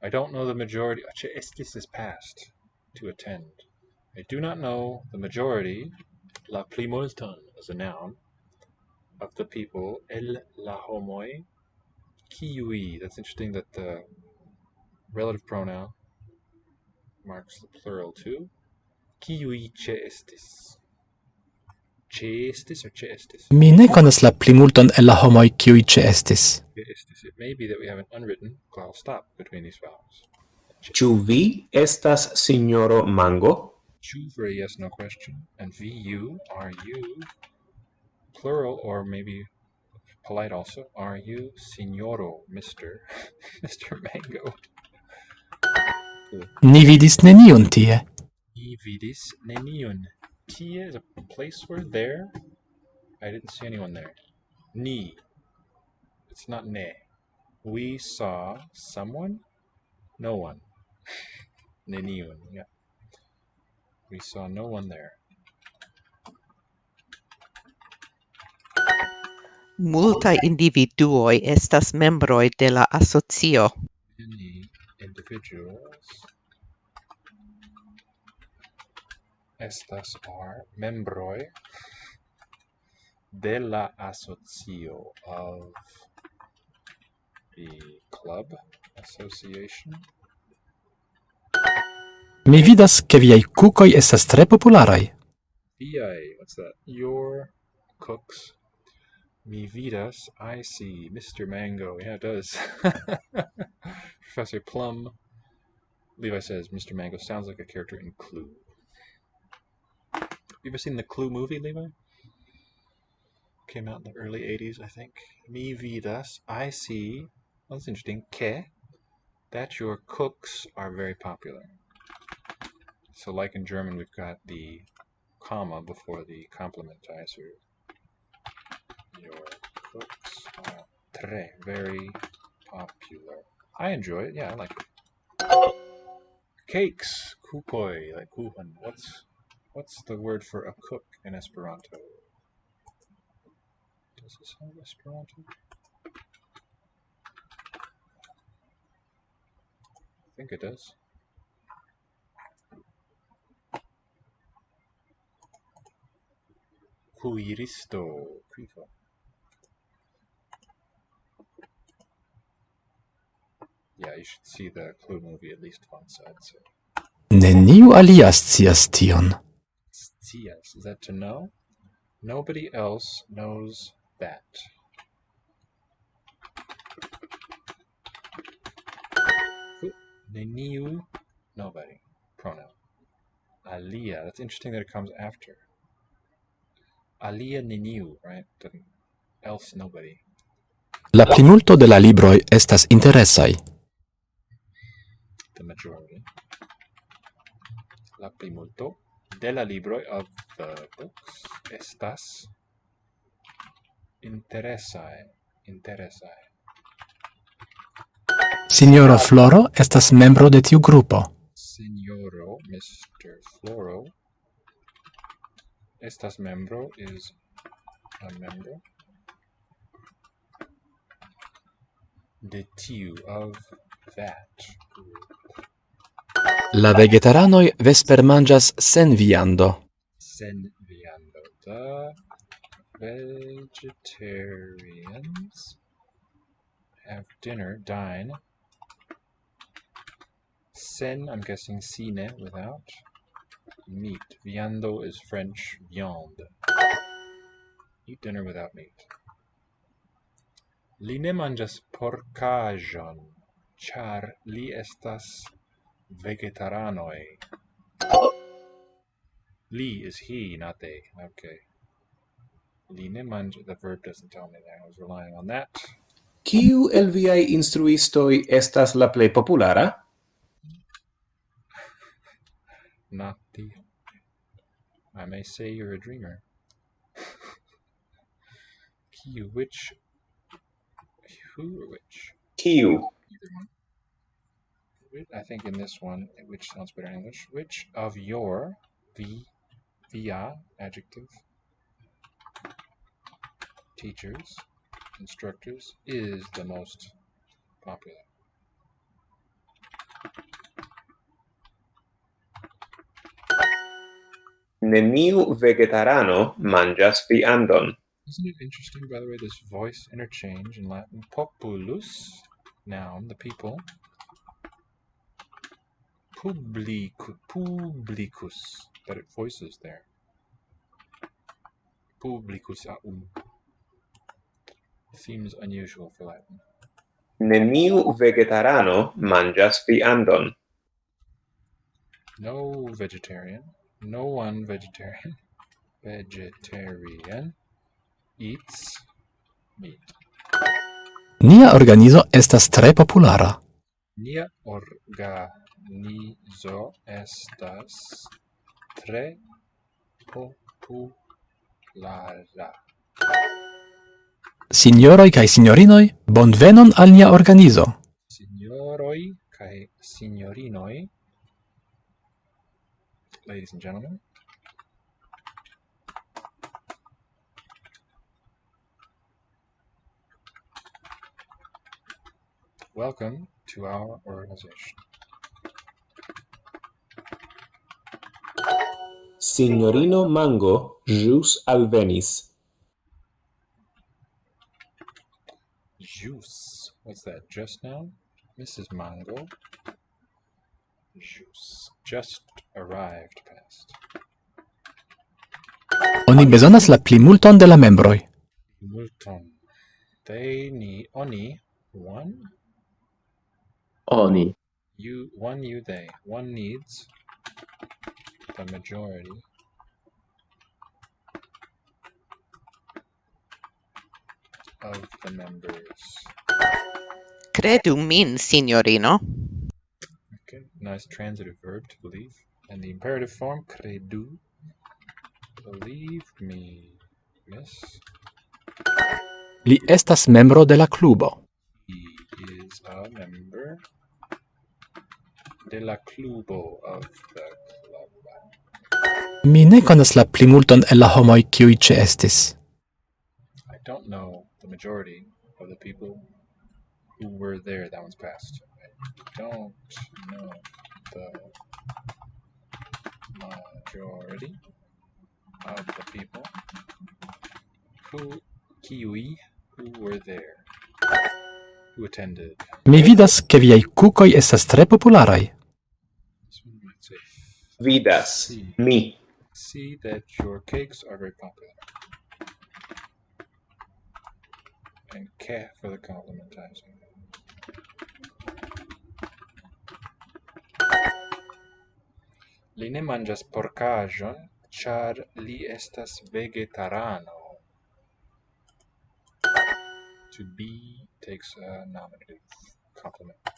I don't know the majority. Ĉeestis is past. To attend. I do not know the majority, la plimulton as a noun, of the people, el la homoj, kiui. That's interesting that the relative pronoun marks the plural too. Kiui ĉeestis. Ĉeestis or ĉeestis? Mi ne konas la plimulton el la homoj kiuj ĉeestis. Ĉeestis. It may be that we have an unwritten glottal stop between these vowels. Ĉu vi estas sinjoro Mango? Chu for a yes, no question. And VU, are you, plural or maybe polite also, are you signoro, Mr. Mr. Mango? Cool. Ni vidis neniun tie. Ni vidis neniun. Tie is a place where there. I didn't see anyone there. Ni. It's not ne. We saw someone? No one. Neniun, yeah. We saw no one there. Multaj individuoj estas membroj de la asocio. Many individuals estas are membroj de la asocio, of the club, association. Mi vidas, ke viaj kukoj estas tre popularaj. Viai, what's that? Your cooks. Mi vidas, I see. Mr. Mango. Yeah, it does. Professor Plum. Levi says Mr. Mango sounds like a character in Clue. You ever seen the Clue movie, Levi? Came out in the early 80s, I think. Mi vidas, I see. Well, that's interesting. Que, that your cooks are very popular. So like in German, we've got the comma before the complementizer. Your cooks are très, very popular. I enjoy it. Yeah, I like it. Cakes, kukoi, like kuchen. What's the word for a cook in Esperanto? Does this have Esperanto? I think it does. Kuiristo, kuifo. Yeah, you should see the Clue movie at least once, I'd say. Neniu alia scias tion. Scias, is that to know? Nobody else knows that. Neniu, nobody. Pronoun. Alia, that's interesting that it comes after. Alia neniu, right? Else nobody. La plimulto de la libroj estas interesaj. The majority. La plimulto de la libroj, of the books, estas Interesae. Interesae. Sinjoro Floro estas membro de tiu grupo. Signoro, Mr. Floro. Estas membro is a member. De tiu, of that group. La vegetaranoj vespermanĝas sen viando. Sen viando. The vegetarians have dinner, dine. Sen, I'm guessing sine, without. Meat. Viando is French viande. Eat dinner without meat. Li ne manĝas porkaĵon, ĉar li estas vegetaranoj. Li is he, not they. Okay. Li ne manĝas. The verb doesn't tell me that. I was relying on that. Kiu el viaj instruistoj estas la plej populara? Not the. I may say you're a dreamer. Kiu, which. Who or which? Kiu. Either one. I think in this one, which sounds better in English. Which of your via adjective teachers, instructors is the most popular? Neniu vegetarano manĝas viandon. Isn't it interesting, by the way, this voice interchange in Latin? Populus, noun, the people. Publicus, but it voices there. Publicus aum. Seems unusual for Latin. Neniu vegetarano manĝas viandon. No vegetarian. No one vegetarian. Vegetarian eats meat. Nia organizo estas tre populara. Nia organizo estas tre populara. Sinjoroj kaj sinjorinoj, bonvenon al nia organizo. Signoroi kaj signorinoi, ladies and gentlemen, welcome to our organization. Signorino Mango ĵus alvenis. Juice. What's that? Just now? Mrs. Mango. Juice. Just arrived past. Oni bezonas la plimulton de la membroj. Multon. They need. Oni. One? Oni. You. One, you, they. One needs the majority of the members. Credu min, signorino. Okay, nice transitive verb, to believe. And the imperative form, credu. Believe me, miss. Li estas membro de la klubo. He is a member de la klubo of the club. Mi ne konas la plimulton el la homoj kiuj ĉeestis. I don't know the majority of the people who were there. That one's passed. I don't know the majority of the people who were there, who attended. Mi vidas, ke viaj kukoj estas tre popularaj. This one might say, Vidas. Mi. see that your cakes are very popular. And K for the complimentizing. Li ne manĝas porkaĵon, ĉar li estas vegetarano. To be takes a nominative complement.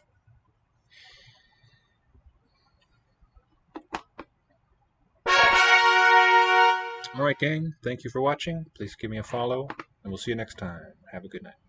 Alright, gang. Thank you for watching. Please give me a follow and we'll see you next time. Have a good night.